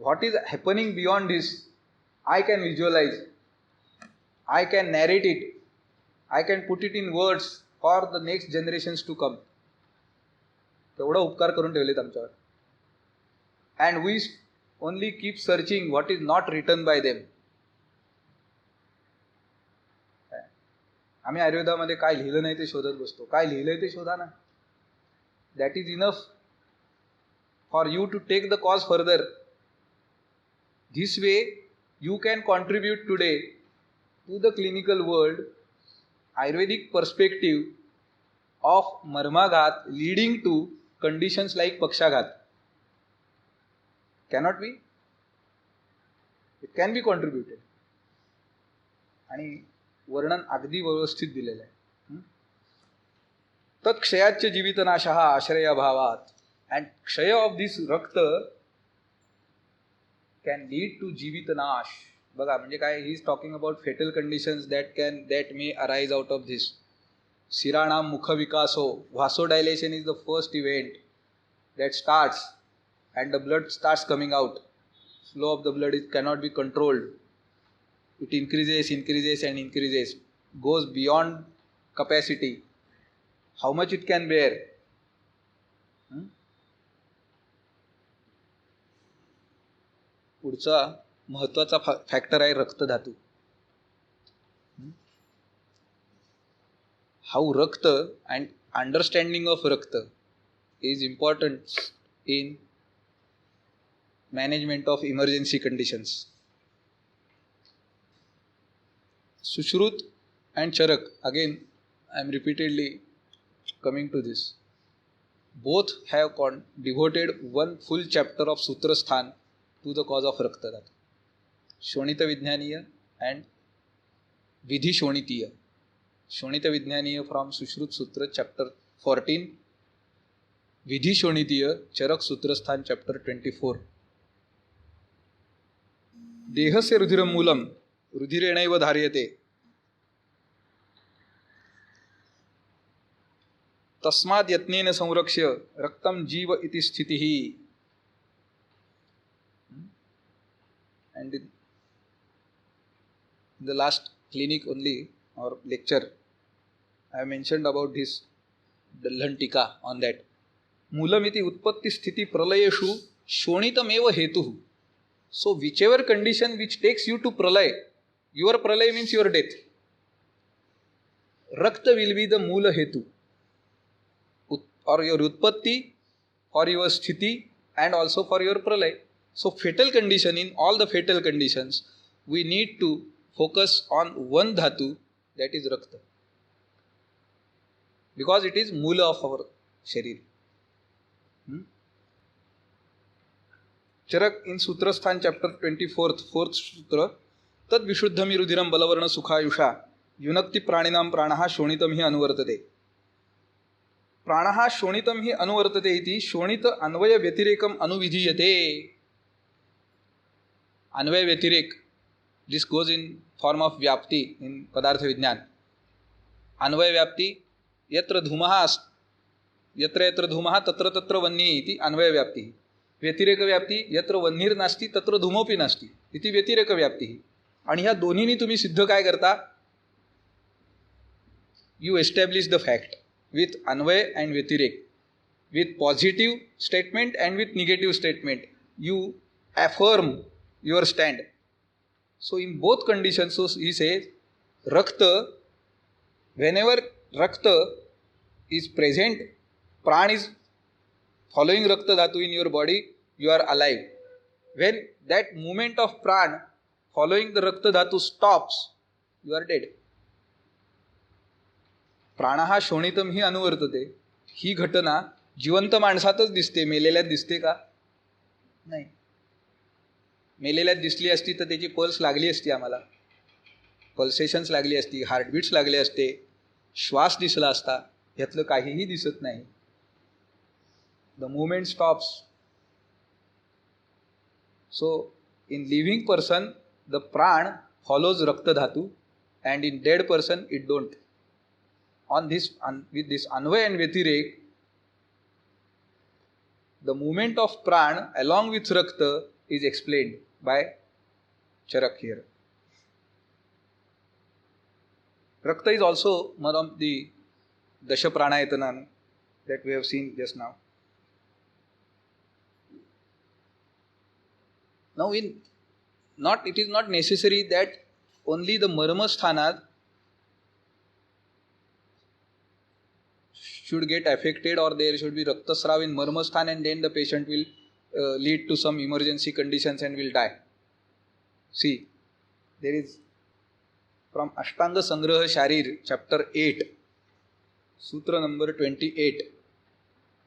What is happening beyond this, I can visualize, I can narrate it, I can put it in words for the next generations to come. तेवढा उपकार करून ठेवलेत आमच्यावर. And we only keep searching what is not written by them. आम्ही आयुर्वेदामध्ये काय लिहिलं नाही ते शोधत बसतो. काय लिहिलंय ते शोधा ना. That is enough for you to take the cause further. This way you can contribute today to the clinical world Ayurvedic perspective of marmaghat leading to conditions like pakshaghat. Cannot be? It can be contributed. आणि वर्णन अगदी व्यवस्थित दिलेलं आहे. तत्क्षयाच्च जीवितनाशः आश्रयभावात्. And kshaya of this rakta can lead to jivitanash. बघा म्हणजे काय, he is talking about fatal conditions that may arise out of this. शिराणाम मुख विकासो, vasodilation is the first event that starts and the blood starts coming out. Flow of the blood cannot be controlled. It increases and increases, goes beyond capacity. How much it can bear? पुढचा महत्वाचा factor आहे रक्तधातू. How rakta and understanding of rakta is important in management of emergency conditions. Sushruta and Charaka, again I am repeatedly coming to this. Both have devoted one full chapter of Sutrasthana to the cause of raktadhatu. Shonita Vijnaniya and Vidhi शोणितीय. Shonit विज्ञानीय from Sushrut सूत्र chapter 14, विधि शोणितीय चरक Sutrasthana chapter 24. देहस्य रुधिरं मूलं रुधिरेणैव धार्यते, तस्माद् यत्नेन संरक्ष्य रक्तं जीव इति स्थितिः. And in the last clinic only or lecture I have mentioned about this Dalhantika on that. Moolam iti utpatti sthiti pralayeshu shonitameva hetuh. So whichever condition which takes you to pralay, your pralay means your death, rakta will be the moola hetu, or your utpatti, or your sthiti, and also for your pralay. So fatal condition, in all the fatal conditions, we need to focus on one dhatu, that is rakta, because it is moola of our sharir. Charak in Sutrasthan chapter 24, 4th sutra, tad vishuddhami rudiram balavarna sukhayusha yunakti praninam pranaha shonitam hi anuvartate. Pranaha shonitam hi anuvartate iti shonita anvaya vyatirekam anuvidhiyate. Anvay व्यतिरेक, this goes in form of vyapti in padartha vijnan. Anvay व्याप्ती, यत्र धूमः यत्र यत्र धूमः तत्र तत्र वह्निः इति अन्वय व्याप्तिः. व्यतिरेक व्याप्ती, यत्र वह्निर्नास्ति तत्र धूमोपि नास्ति इति व्यतिरेक व्याप्तिः. आणि ह्या दोन्हींनी तुम्ही सिद्ध काय करता? You establish the fact with anvaya and vyatireka, with positive statement and with negative statement. You affirm your stand. So in both conditions, so he says, Rakta, whenever Rakta is present, Pran is following Rakta Dhatu in your body, you are alive. When that movement of Pran following the Rakta Dhatu stops, you are dead. Pranaha shonitam hi anuvartate. ही घटना जिवंत माणसातच दिसते, मेलेल्यात दिसते का? नाही. मेलेल्यात दिसली असती तर त्याची पल्स लागली असती, आम्हाला पल्सेशन्स लागली असती, हार्टबीट्स लागले असते, श्वास दिसला असता. ह्यातलं काहीही दिसत नाही. The movement stops. So in living person the prana follows raktadhatu and in dead person it don't. On this with this anvaya and vyatireka, the movement of pran along with rakta is explained by Charak here. Rakta is also one of the Dasha Pranayatanan that we have seen just now. Now it is not necessary that only the marma sthanas should get affected, or there should be raktasrav in marmasthan and then the patient will lead to some emergency conditions and will die. See, there is from Ashtanga Sangraha Sharir chapter 8 सूत्र number 28.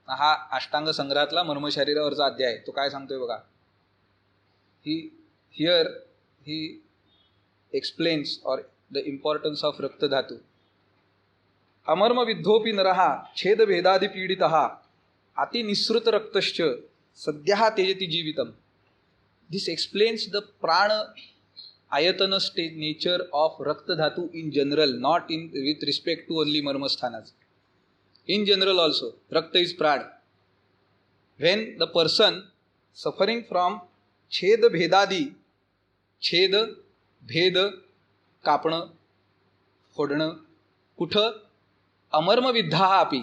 हा अष्टांग संग्रहातला मर्म शरीरावरचा अध्याय. तो काय सांगतोय बघा. he explains or the importance of rakta dhatu. अमर्म विद्धोपि नरः छेद भेदादि पीडितः अति निसृत रक्तश्च सद्यः त्यजति जीवितम. This explains the prana ayatana state nature of rakta dhatu in general, not in with respect to only marmasthanas. In general also, rakta is prana. When the person suffering from छेद भेदादि, छेद भेद कापणं फोडणं, कुठं? अमर्म विद्धाः अपि.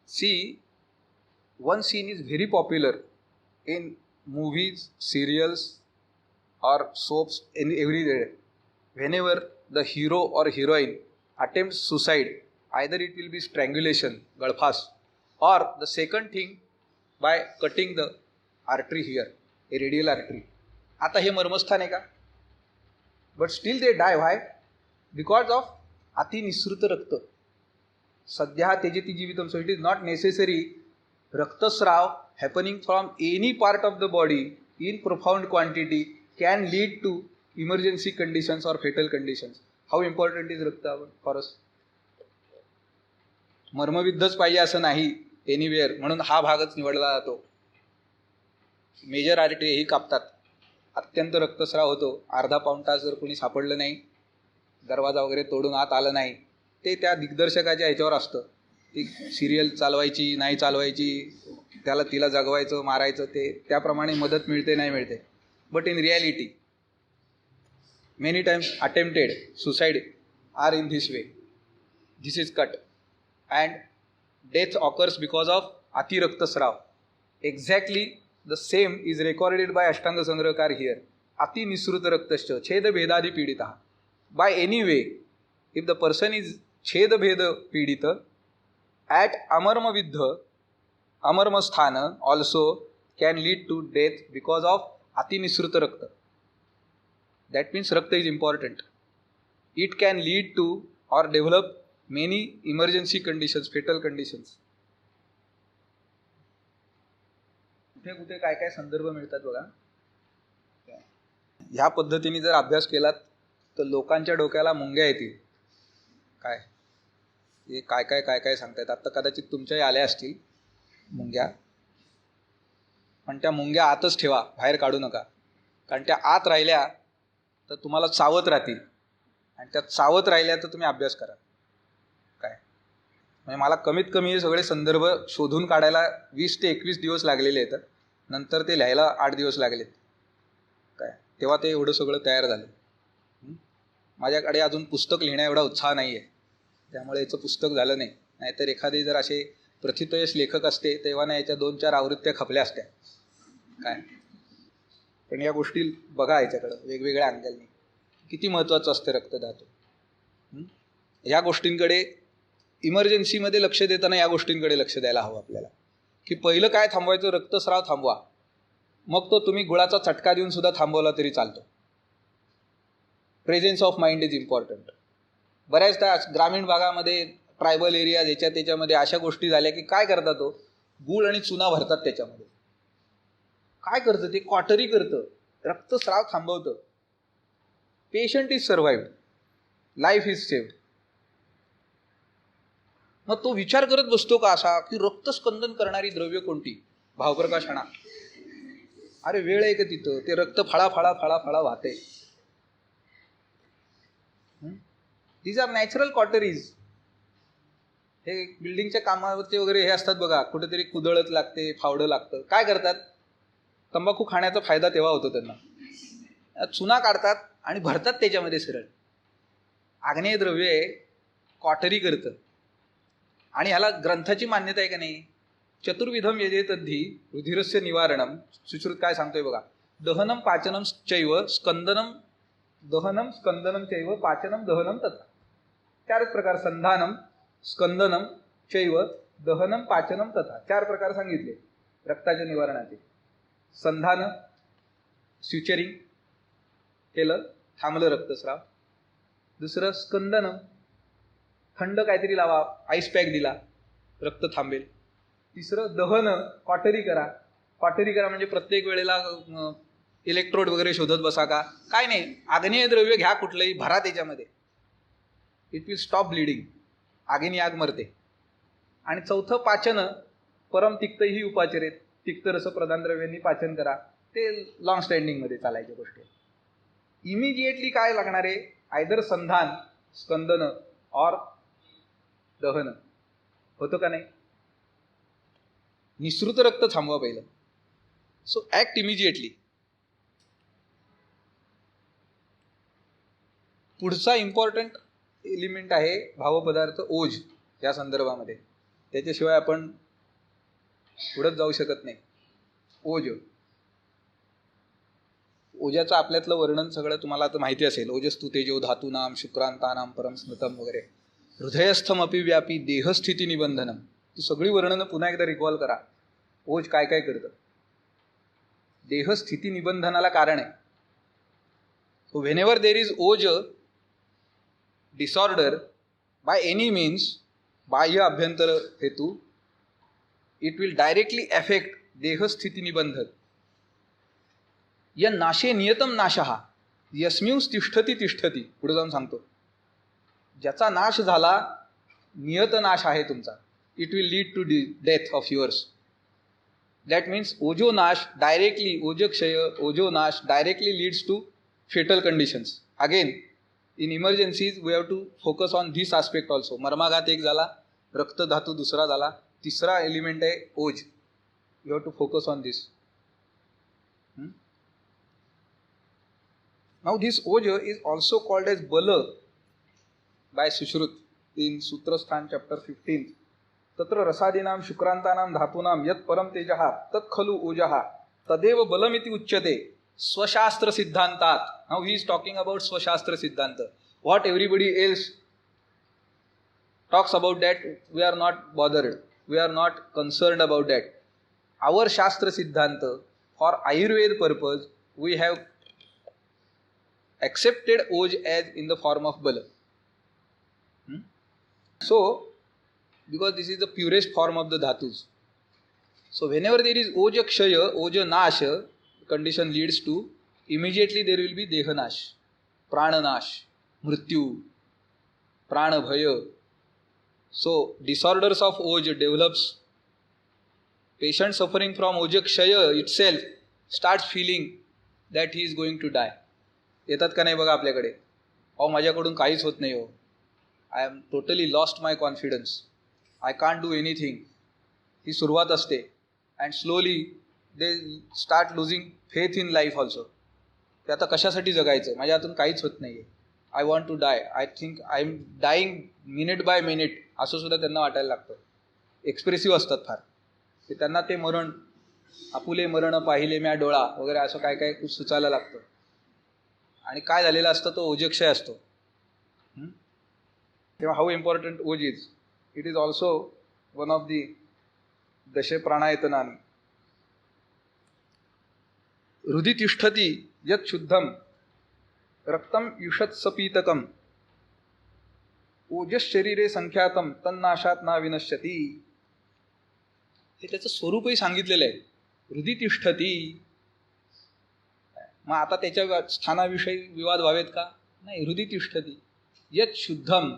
See, one scene is very popular in movies, serials or soaps in everywhere. Whenever the hero or heroine attempts suicide, either it will be strangulation, galphas, or the second thing by cutting the artery here, a radial artery. आता हे मर्मस्थान आहे का? But still they die. Why? Because of अति निसृत रक्त. सद्यः त्यजति जीवितम. So it is not necessary raktasrav happening from any part of the body in profound quantity can lead to emergency conditions or fatal conditions. How important is rakta for us? मर्मविद्धच पाहिजे असं नाही anywhere, म्हणून हा भागच निवडला जातो. Major artery ही कापतात, अत्यंत रक्तस्राव होतो. अर्धा पाऊण तास जर कोणी सापडलं नाही, दरवाजा वगैरे तोडून आत आलं नाही, ते त्या दिग्दर्शकाच्या ह्याच्यावर असतं. ती सिरियल चालवायची नाही चालवायची, त्याला तिला जगवायचं मारायचं, ते त्याप्रमाणे मदत मिळते नाही मिळते. But in reality many times attempted suicide are in this way. This is cut and death occurs because of ati raktasrava. Exactly the same is recorded by Ashtanga Sangrahakara here. अति निसृत रक्तश्च छेद भेदादि पीडितः. By any way, if the person is Cheda Bheda Pidita at Amarma Viddha, Amarma Sthana also can lead to death because of Ati Nisruta Rakta. That means Rakta is important. It can lead to or develop many emergency conditions, fatal conditions. कुठे कुठे काय काय संदर्भ मिळतात बघा. ह्या पद्धतीने जर अभ्यास केलात तर लोकांच्या डोक्याला मुंग्या येतील. काय हे काय काय काय काय सांगतायत. आता कदाचित तुमच्याही आल्या असतील मुंग्या, पण त्या मुंग्या आतच ठेवा, बाहेर काढू नका. कारण त्या आत राहिल्या तर तुम्हाला चावत राहतील. आणि त्यात सावध राहिल्या तर तुम्ही अभ्यास करा. काय म्हणजे मला कमीत कमी हे सगळे संदर्भ शोधून काढायला 20 ते 21 दिवस लागलेले आहेत. नंतर ते लिहायला 8 दिवस लागलेत. काय तेव्हा ते एवढं सगळं तयार झालं. माझ्याकडे अजून पुस्तक लिहिण्या एवढा उत्साह नाही आहे, त्यामुळे याचं पुस्तक झालं नाही. नाहीतर एखादे जर असे प्रथितयश लेखक असते तेव्हा ना याच्या 2-4 आवृत्त्या खपल्या असत्या. काय पण या गोष्टी बघा याच्याकडं वेगवेगळ्या अँगलनी किती महत्त्वाचं असतं रक्तधातू. या गोष्टींकडे इमर्जन्सीमध्ये लक्ष देताना या गोष्टींकडे लक्ष द्यायला हवं आपल्याला, की पहिलं काय थांबवायचं, रक्तस्राव थांबवा. मग तो तुम्ही गुळाचा चटका देऊन सुद्धा थांबवला तरी चालतो. Presence of mind is important. बऱ्याचदा ग्रामीण भागामध्ये ट्रायबल एरिया त्याच्यामध्ये अशा गोष्टी झाल्या की काय करतात, तो गूळ आणि चुना भरतात त्याच्यामध्ये. काय करतं ते, क्वाटरी करतं, रक्तस्राव थांबवतं. Patient is survived, life is saved. मग तो विचार करत बसतो का असा की रक्तस्कंदन करणारी द्रव्य कोणती, भावप्रकाश आणा. अरे वेळ आहे का तिथं, ते रक्त फळा फळा फळा फळा वाहते. These are natural cauteries. हे बिल्डिंगच्या कामावरचे वगैरे हे असतात बघा, कुठेतरी कुदळत लागते, फावडं लागतं. काय करतात, तंबाखू खाण्याचा फायदा तेव्हा होतो त्यांना. चुना काढतात आणि भरतात त्याच्यामध्ये सरळ. आग्नेय द्रव्य आहे, क्वाटरी करतं. आणि ह्याला ग्रंथाची मान्यता आहे का नाही, चतुर्विधम यजेतद्धि रुधिरस्य निवारणम. सुश्रुत काय सांगतोय बघा, दहनम पाचनम चैव स्कंदनम, दहनम स्कंदनम चैव पाचनम दहनम तथा. 4 प्रकार, संधानम, स्कंदनम चैव दहनम पाचनम तथा. 4 प्रकार सांगितले रक्ताच्या निवारणाचे. संधान, स्युचरिंग केलं, थांबलं रक्तस्राव. दुसरं स्कंदनम, थंड काहीतरी लावा, आईस पॅक दिला, रक्त थांबेल. तिसरं दहन, क्वाटरी करा. क्वाटरी करा म्हणजे प्रत्येक वेळेला इलेक्ट्रोड वगैरे शोधत बसा का, काय नाही, आग्नेय द्रव्य घ्या कुठलंही, भरा त्याच्यामध्ये, इट विल स्टॉप ब्लिडिंग, आगीने आग मरते. आणि चौथं पाचन, परम तिक्त ही उपाचरेत, तिक्त रस प्रधान द्रव्यांनी पाचन करा. ते लॉंग स्टँडिंगमध्ये चालायच्या गोष्टी. इमिजिएटली काय लागणार आहे, आयदर संधान, स्कंदन और दहन. होतं का नाही, निसृत रक्त थांबवा पहिलं. So act immediately. पुढचा इम्पॉर्टंट एलिमेंट आहे भावपदार्थ ओज या संदर्भामध्ये. त्याच्याशिवाय आपण पुढंच जाऊ शकत नाही. ओज, ओजाचं आपल्यातलं वर्णन सगळं तुम्हाला आता माहिती असेल. ओजस्तु तेजो धातूनाम शुक्रांतानाम परम स्मृतम वगैरे. हृदयस्थम अपि व्यापी देहस्थिती निबंधनम. ती सगळी वर्णनं पुन्हा एकदा रिकॉल करा. ओज काय काय करतं. देहस्थिती निबंधनाला कारण आहे. सो व्हेनेवर देर इज ओज डिसऑर्डर बाय एनी मीन्स, बाह्य अभ्यंतर हेतू, इट विल डायरेक्टली अफेक्ट देहस्थिती निबंधन. या नाशे नियतम नाशहा यस्मिंस तिष्ठती तिष्ठती. पुढे जाऊन सांगतो, ज्याचा नाश झाला, नियत नाश आहे तुमचा, it will lead to death of yours. That means ojo nasha directly, ojakshaya, ojo nasha directly leads to fatal conditions. Again in emergencies we have to focus on this aspect also. मर्माघात एक झाला, रक्तधातू दुसरा झाला, तिसरा एलिमेंट आहे ओज. You have to focus on this. Now this oja is also called as bala by Sushruta in Sutrasthan chapter 15. Tatra rasadinam shukrantanam dhatunam yat param tejaha tat khalu ojaha tadeva balamiti uchyate swashastra siddhantat. Now he is talking about swashastra siddhanta. What everybody else talks about, that we are not bothered, we are not concerned about that. Our shastra siddhanta, for Ayurveda purpose, we have accepted oj as in the form of bala. So because this is the purest form of the dhatus, so whenever there is oja kshaya, oja nash, condition leads to immediately there will be deha nash, prana nash, mrityu, prana bhaya. So disorders of oj develops. Patient suffering from oja kshaya itself starts feeling that he is going to die. येतात का नाही बघा आपल्याकडे. अहो माझ्याकडून काहीच होत नाही हो, I am totally lost my confidence, I can't do anything, ही सुरुवात असते. And slowly they start losing faith in life also. ते आता कशासाठी जगायचं, माझ्या हातून काहीच होत नाही आहे, I want to die, I think I am dying minute by minute, असं सुद्धा त्यांना वाटायला लागतं. एक्सप्रेसिव्ह असतात फार ते, त्यांना ते मरण, आपुले मरण पाहिले म्या डोळा वगैरे असं काय काय सुचायला लागतं. आणि काय झालेलं असतं, तो ओजक्षय असतो. तेव्हा how important ojas is, it is also one of the दशे प्राणायतनानी. हृदि तिष्ठती यत् शुद्धम रक्तम युषत्सपीतकम ओजस शरीरे संख्यातम तन्नाशात ना विनश्यती. हे त्याचं स्वरूपही सांगितलेलं आहे. हृदि तिष्ठती, मग आता त्याच्या स्थानाविषयी विवाद व्हावेत का, नाही. हृदि तिष्ठती यत् शुद्धम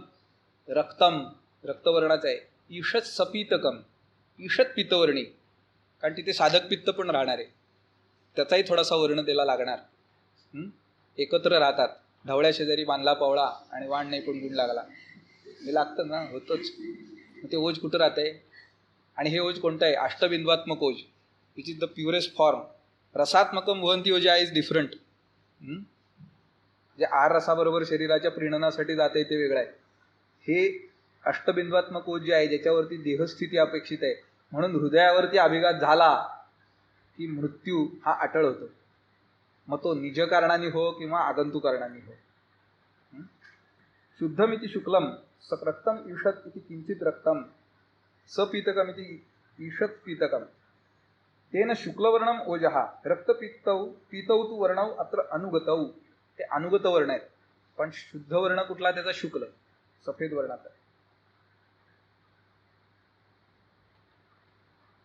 रक्तम, रक्तवर्णाचं आहे. ईषत सपीतकम, ईषत पित्तवर्णी, कारण तिथे साधक पित्त पण राहणार आहे, त्याचाही थोडासा वर्ण त्याला लागणार. एकत्र राहतात, ढवळ्या शेजारी बांधला पावळा आणि वाण नाही पण गुण लागला, हे लागतं ना, होतंच. मग ते ओज कुठं राहत आहे, आणि हे ओज कोणतं आहे, अष्टबिंदवात्मक ओज, which is the purest form. रसात्मकम वहंती ओजा इज डिफरंट. जे आर रसाबरोबर शरीराच्या प्रीणनासाठी जाते ते वेगळं आहे. हे अष्टबिंदवात्मक ओज जे आहे, ज्याच्यावरती देहस्थिती अपेक्षित आहे, म्हणून हृदयावरती अभिघात झाला की मृत्यू हा अटळ होतो. मग तो निज कारणाने हो किंवा आगंतु कारणाने हो. शुद्धमिति शुक्लम सक्रक्तम ईषत इति किंचित रक्तम सपीतकम इति ईषत पीतकम तेन शुक्लवर्णम ओजहा रक्तपित्तौ पीतौ तु वर्णौ अत्र अनुगतौ. ते अनुगत वर्ण आहेत, पण शुद्ध वर्ण कुठला, त्याचा शुक्ल, सफेद वर्णाचा.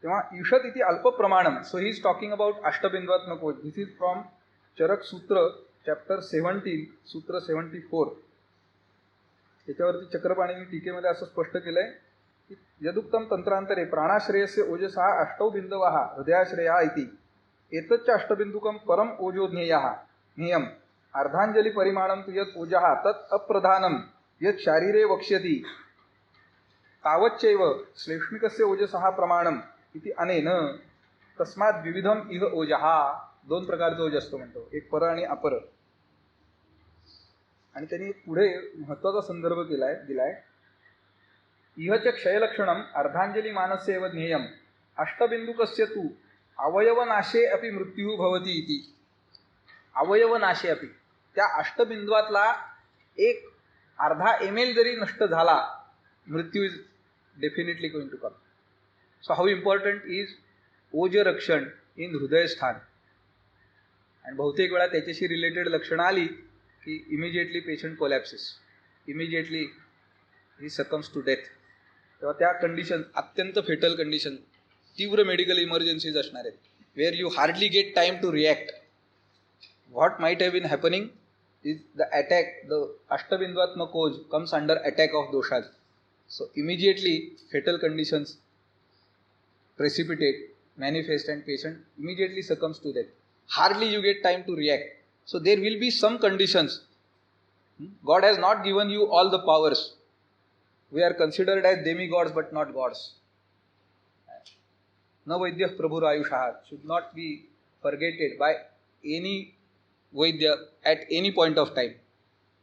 तेव्हा ईषत इति अल्प प्रमाणम. So he is talking about अष्टबिंदवात्मक ओज. दिस इज फ्रॉम चरक सूत्र चॅप्टर 17 सूत्र 74. त्याच्यावरती चक्रपाणींनी टीकेमध्ये असं स्पष्ट केलंय की यदुक्तम तंत्रांतरे प्राणाश्रेयस्य ओजसा अष्टौ बिंदवः हृदयाश्रया इति एतच्च अष्टबिंदुकम परम ओजो ज्ञेयम अर्धांजलि परिमाणम तु यत् ओजः तत् अप्रधानम यत् शारीरे वक्ष्यति तावच्चैव श्लेष्मिकस्य ओजसः प्रमाणम इति अनेन तस्मात् विविधम इह ओजः. दोन प्रकारचा ओज असतो म्हणतो, एक पर आणि अपर. आणि त्यांनी पुढे महत्वाचा संदर्भ दिलाय. इहच क्षयलक्षणम अर्धांजली मानस्य एव ज्ञेयम अष्टबिंदुकस्य तु अवयवनाशे अपि मृत्यू भवति इति. अवयवनाशे अपि, त्या अष्टबिंदवातला एक अर्धा ml जरी नष्ट झाला, मृत्यू is definitely going to come. So how important is ओज रक्षण इन हृदयस्थान. आणि बहुतेक वेळा त्याच्याशी रिलेटेड लक्षणं आली की immediately patient collapses, immediately he succumbs to death. तेव्हा त्या कंडिशन अत्यंत फेटल कंडिशन, तीव्र मेडिकल इमर्जन्सीज असणार आहेत, where you hardly get time to react. What might have been happening is the attack, the अष्टबिंदवात्मक ओज comes under attack of doshas. So immediately fatal conditions precipitate, manifest, and patient immediately succumbs to death. Hardly you get time to react. So there will be some conditions. God has not given you all the powers. We are considered as demigods but not gods. Na vaidyah prabhur ayushah should not be forgotten by any vaidya at any point of time.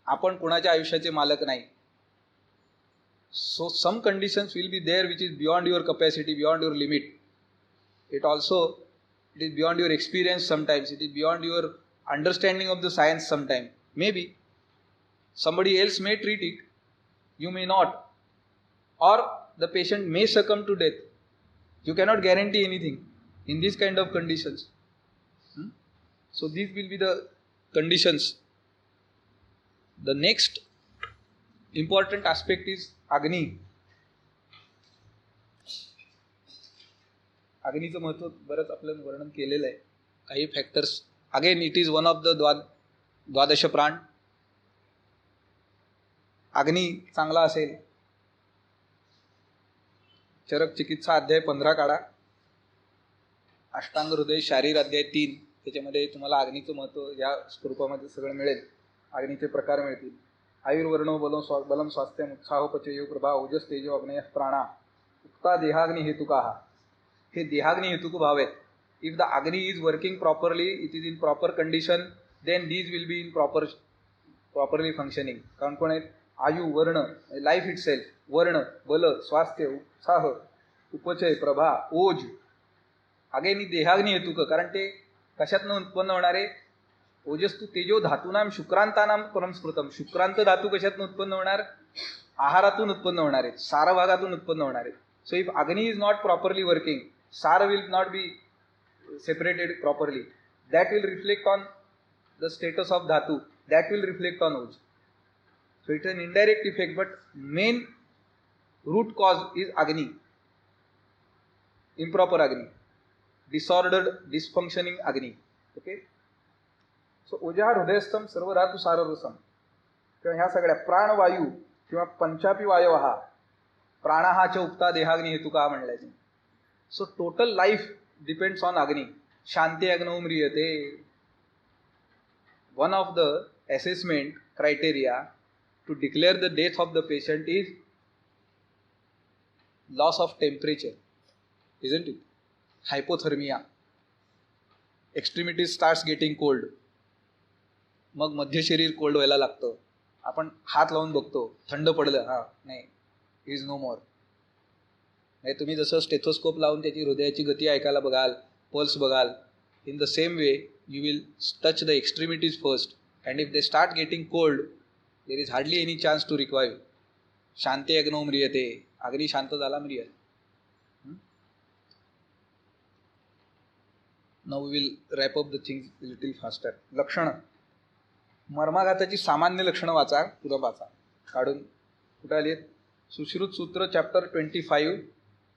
आपण कुणाच्या आयुष्याचे मालक नाही. So some conditions will be there which is beyond your capacity, beyond your limit. It is beyond your experience sometimes. It is beyond your understanding of the science sometimes. Maybe somebody else may treat it, you may not. Or the patient may succumb to death. You cannot guarantee anything in these kind of conditions. So these will be the conditions. The next important aspect is अग्नी. अग्नीचं महत्व बरंच आपल्याला वर्णन केलेलं आहे. काही factors, again it is one of the द्वादश प्राण. अग्नी चांगला असेल, चरक चिकित्सा अध्याय 15 काढा, अष्टांग हृदय शारीर अध्याय 3, त्याच्यामध्ये तुम्हाला अग्नीचं महत्व या स्वरूपामध्ये सगळं मिळेल, अग्नीचे प्रकार मिळतील. आयुर्वर्णो बलम स्वास्थ्यम उत्साहोपचयो प्रभा ओजस तेजो अग्नय प्राणा उक्ता देहाग्नि हेतुका. हे देहाग्नि हेतुक भाव आहेत. इफ द अग्नि is working properly, it is in proper condition, then these will be in properly functioning. कारण कोण आहेत? आयु, वर्ण, लाईफ इट सेल्फ, वर्ण, बल, स्वास्थ्य, उत्साह, उपचय, प्रभा, ओज. अगेन देहाग्नी हेतुक, कारण ते कशातनं उत्पन्न होणारे? ओजस्तु तेजो धातूनाम शुक्रांतानाम परमस्कृतम. शुक्रांत धातू कशातून उत्पन्न होणार? आहारातून उत्पन्न होणार आहेत, सार भागातून उत्पन्न होणार आहेत. सो इफ अग्नी इज नॉट प्रॉपरली वर्किंग, सार will not B separated properly. That will reflect on the status of dhatu. That will reflect on oj. So it is an indirect effect, but main root cause is agni. Improper agni. Disordered, dysfunctioning agni. Okay. So ओजा हृदयस्थम सर्व धातू साररसम. किंवा ह्या सगळ्या प्राणवायू किंवा पंचापी वायव हा प्राणा हा च उपता देहाग्नी हेतुका म्हणलाय. So total life depends on Agni. Shanti Agno Mriyate. One of the assessment criteria to declare the death of the patient is loss of temperature, isn't it? Hypothermia. Extremities starts getting cold. मग मध्य शरीर cold व्हायला लागतं. आपण हात लावून बघतो, थंड पडलं, हा नाही, इज नो मोर. नाही, तुम्ही जसं स्टेथोस्कोप लावून त्याची हृदयाची गती ऐकायला बघाल, पल्स बघाल, in the same way you will touch the extremities first, and if they start getting cold there is hardly any chance to revive. शांती अग्नो म्रियते. अग्नी शांत झाला, म्रिय. Now we will wrap up the things little faster. लक्षणं. मर्माघाताची सामान्य लक्षणं वाचा, पुढं वाचा, काढून कुठं आली आहेत? सुश्रुत सूत्र चॅप्टर 25,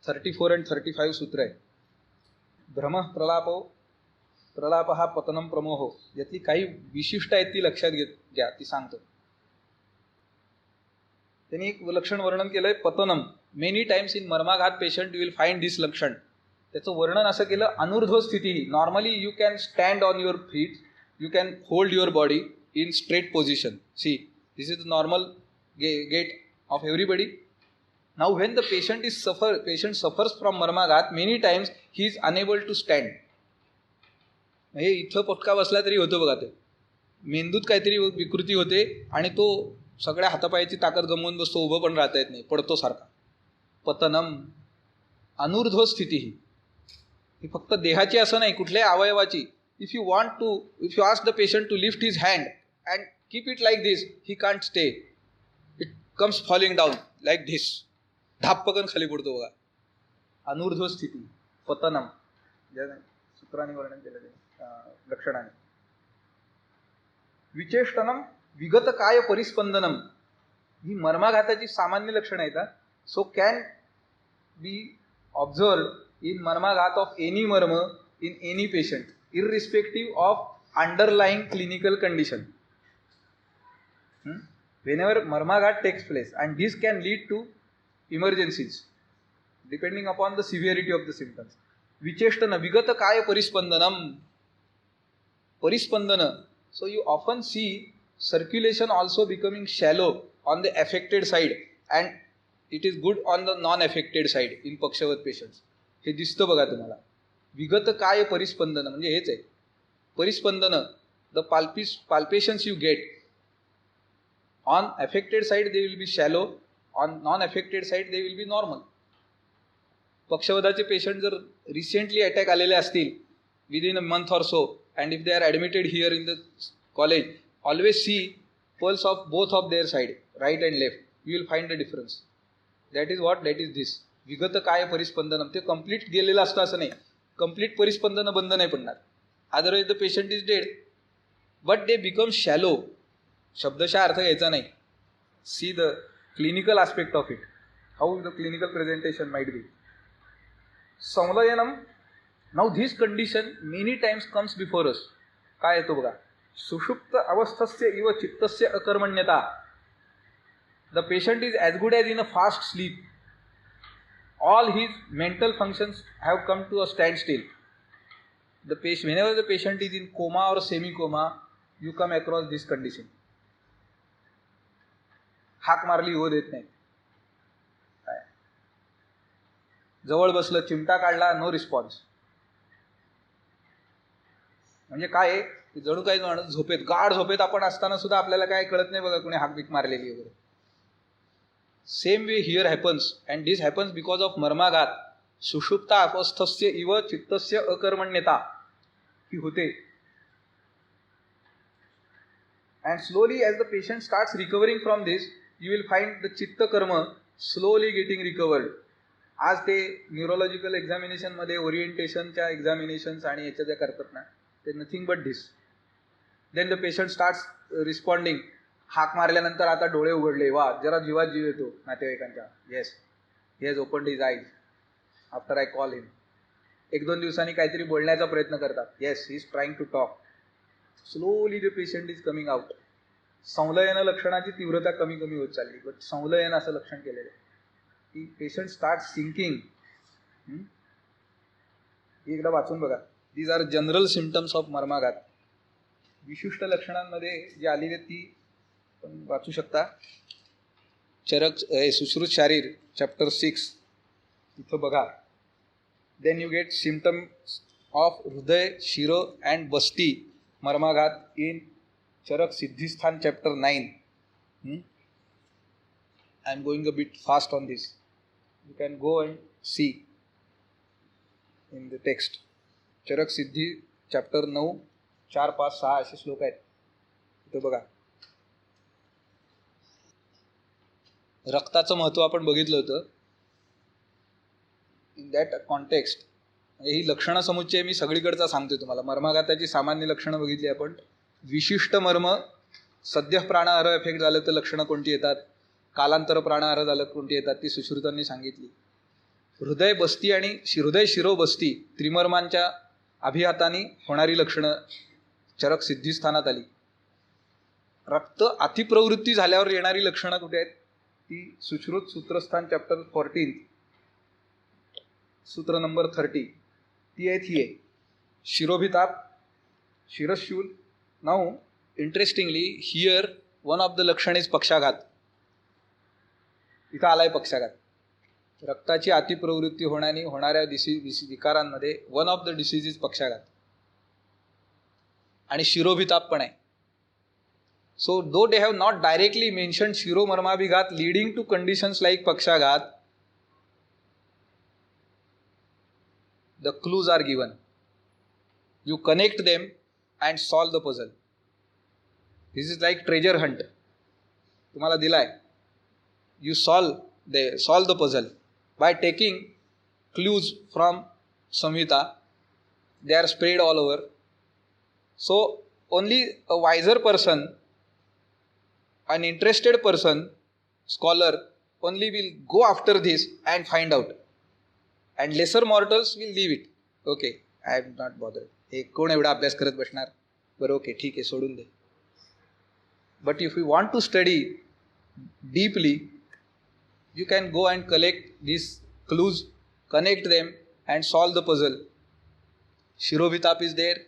34 and 35 सूत्र आहे. भ्रम, प्रलाप हा पतनम प्रमोह. यातली काही विशिष्ट आहेत ती लक्षात घ्या, ती सांगतो. त्यांनी एक लक्षण वर्णन केलंय, पतनम. Many times in marmaghat patient you will find this लक्षण. त्याचं वर्णन असं केलं, अनुर्ध्व स्थिती. Normally you can stand on your feet, you can hold your body in straight position. See, this is the normal gait of everybody. Now when the patient suffers from marmaghat, many times he is unable to stand. म्हणजे इथं पटका बसला तरी होतो बघा, ते मेंदूत काहीतरी विकृती होते आणि तो सगळ्या हातापायाची ताकद गमवून बसतो, उभं पण राहता येत नाही, पडतो सारखा. पतनम. अनुर्ध्व स्थिती ही फक्त देहाची असं नाही, कुठल्याही अवयवाची. If you ask the patient to lift his hand and keep it like this, he can't stay. comes falling down like this. धापकन खाली पडतो बघा. अनुर्ध्व स्थिती, पतनम. सूत्राने वर्णन केलेले लक्षणाने. विचेष्टनम, विगत काय परिस्पंदनम. ही मर्माघाताची सामान्य लक्षणं आहेत. So can be observe in marmaghat of any marma in any patient, irrespective of underlying clinical condition. Whenever marmaghat takes place, and this can lead to emergencies depending upon the severity of the symptoms. Vicheshtana, vigata kaya parispandanam. Parispandana. So you often see circulation also becoming shallow on the affected side, and it is good on the non-affected side in pakshavat patients. हे दिसतं बघा तुम्हाला. विगत काय परिस्पंदन म्हणजे हेच आहे. परिस्पंदन, the palpitations you get. On affected side they will be shallow, on non-affected side they will be normal. पक्षवाताचे पेशंट जर रिसेंटली अटॅक आलेले असतील within a month or so, and if they are admitted here in the college, always see pulse of both of their side, right and left. You will find the difference. That is what, that is this. विगत काय परिस्पंदनम. ते complete गेलेलं असतं असं नाही, complete परिस्पंदन बंद नाही पडणार. Otherwise the patient is dead, but they become shallow. शब्दशः अर्थ घ्यायचा नाही. See the clinical aspect of it, how the clinical presentation might be. संलयनम. Now this condition many times comes before us. काय येतो बघा, सुषुप्त अवस्थस्य इव चित्तस्य अकर्मण्यता. The patient is as good as in a fast sleep. All his mental functions have come to a stand still. whenever the patient is in coma or semi coma, you come across this condition. हाक मारली हो देत नाही, काय जवळ बसलं चिमटा काढला नो रिस्पॉन्स. म्हणजे काय आहे, जणू काही माणूस झोपेत, गाढ झोपेत आपण असताना सुद्धा आपल्याला काय कळत नाही बघा कोणी हाक बीक मारलेली वगैरे. Same way here happens, and this happens because of marmaghat. सुषुप्ता अवस्थस्य इव चित्तस्य अकर्मण्यता ही होते. And slowly as the patient starts recovering from this, you will find the chitta karma slowly getting recovered. आज ते न्यूरोलॉजिकल एक्झामिनेशनमध्ये ओरिएंटेशनच्या एक्झामिनेशन्स आणि याच्या ज्या करतात ना, ते nothing but this. Then the patient starts responding. हाक मारल्यानंतर आता डोळे उघडले, वा, जरा जीवात जीव येतो नातेवाईकांच्या. Yes, he has opened his eyes after I call him. एक दोन दिवसांनी काहीतरी बोलण्याचा प्रयत्न करतात. Yes, he is trying to talk. Slowly the patient is coming out. संलयन लक्षणाची तीव्रता कमी कमी होत चालली, बट संलयन असं लक्षण केलेलं आहे की पेशंट स्टार्ट सिंकिंग. एकदा वाचून बघा. These are general symptoms of marmaghat. विशिष्ट लक्षणांमध्ये जी आलेली ती पण वाचू शकता. चरक सुश्रुत शारीर चॅप्टर 6 तिथं बघा. Then you get symptoms of hridaya, shiro and basti marmaghat in Charaka Siddhisthana chapter 9. I am going a bit fast on this. You can go and see in the text. Charak Siddhi chapter 9, 4, 5, 6 असे श्लोक आहेत तिथं बघा. रक्ताचं महत्त्व आपण बघितलं होतं. इन दॅट कॉन्टेक्स्ट ही लक्षणं समुच्चय मी सगळीकडचा सांगतोय तुम्हाला. मर्माघाताची सामान्य लक्षणं बघितली आपण. विशिष्ट मर्म, सद्य प्राणाहार इफेक्ट झालं तर लक्षणं कोणती येतात, कालांतर प्राणाहार झालं कोणती येतात ती सुश्रुतांनी सांगितली. हृदय, बस्ती आणि हृदय, शिरो, बस्ती त्रिमर्मांच्या अभिहातानी होणारी लक्षणं चरक सिद्धिस्थानात आली. रक्त अतिप्रवृत्ती झाल्यावर येणारी लक्षणं कुठे आहेत ती सुश्रुत सूत्रस्थान चॅप्टर 14 सूत्र नंबर 30 ती आहेत. ही आहे शिरोभिताप, शिरशूल. Now interestingly here one of the lakshana is pakshaghata. इथं आलाय पक्षाघात. रक्ताची अतिप्रवृत्ती होण्याने होणाऱ्या विकारांमध्ये one of the disease is pakshaghata. आणि शिरोभिताप पण आहे. So though they have not directly mentioned shiromarmabhighata leading to conditions like pakshaghata, the clues are given. You connect them and solve the puzzle. This is like treasure hunt. तुम्हाला दिलाय. You solve the puzzle by taking clues from Samhita. They are spread all over. So only a wiser person, an interested person, scholar only will go after this and find out. And lesser mortals will leave it. Okay, I am not bothered. हे कोण एवढा अभ्यास करत बसणार, बरं okay ठीक आहे सोडून दे. But if you want to study deeply, you can go and collect these clues, connect them and solve the puzzle. Shirobhitap is there,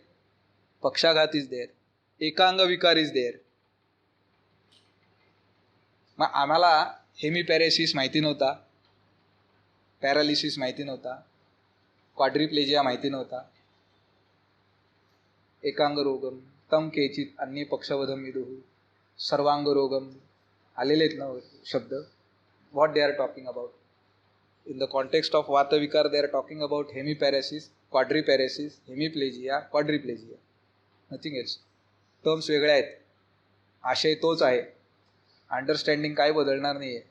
Pakshaghat is there, Ekanga Vikar is there. मग आम्हाला हेमीपॅरेसिस माहिती नव्हता, paralysis माहिती नव्हता, quadriplegia माहिती नव्हता, एकांग रोगम, तम केचित अन्य पक्षवधम विदुः, सर्वांग रोगम आलेले आहेत ना शब्द. What they are talking about in the context of vatavikara. They are talking about hemiparesis, quadriparesis, hemiplegia, quadriplegia, nothing else. Terms वेगळ्या आहेत, आशय तोच आहे, अंडरस्टँडिंग काय बदलणार नाही आहे.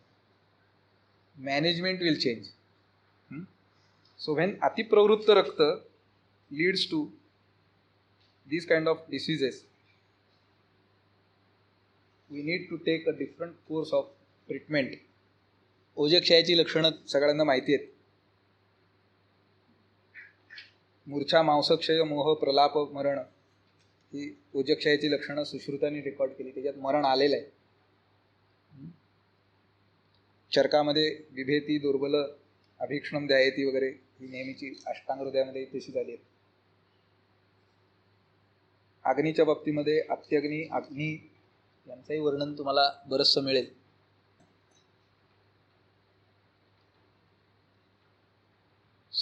Management will change. So when atipravrutt rakta leads to these kind of diseases, we need to take a different course of treatment. ओजक्षयाची लक्षणं सगळ्यांना माहिती आहेत. मूर्छा, मांसक्षय, मोह, प्रलाप, मरण ही ओजक्षयाची लक्षणं सुश्रुतांनी रेकॉर्ड केली. त्याच्यात मरण आलेलं आहे. चरकामध्ये विभेती, दुर्बल, अभीक्षणम ध्यायती वगैरे ही नेहमीची अष्टांग हृदयामध्ये तशी झाली आहे. अग्नीच्या बाबतीमध्ये अत्यग्नी, अग्नी यांचंही वर्णन तुम्हाला बरंचसं मिळेल.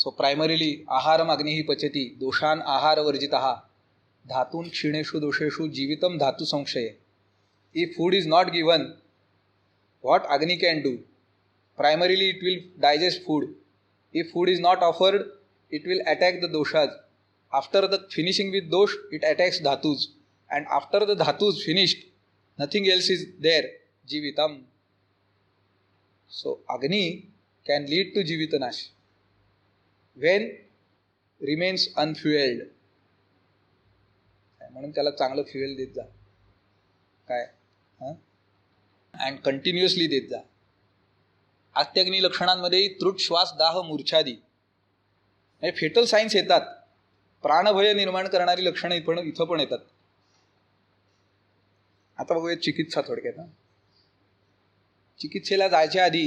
So primarily aharam agnihi pachati doshan ahara varjitaha dhatun kshineshu dosheshu jivitam dhatu samshaye. If food is not given, what Agni can do? Primarily it will digest food. If food is not offered, it will attack the doshas. After the finishing with dosh, it attacks dhatus. And after the dhatus finished, nothing else is there. Jivitam. So Agni can lead to Jivitanash when remains unfueled. म्हणून त्याला चांगलं fuel देत जा. काय and continuously देत जा. आत्याग्नी लक्षणांमध्ये त्रुट, श्वास, दाह, मूर्छादी म्हणजे फेटल सायन्स येतात. प्राणभय निर्माण करणारी लक्षणं इथं पण येतात. आता बघूया चिकित्सा थोडक्यात. चिकित्सेला जायच्या आधी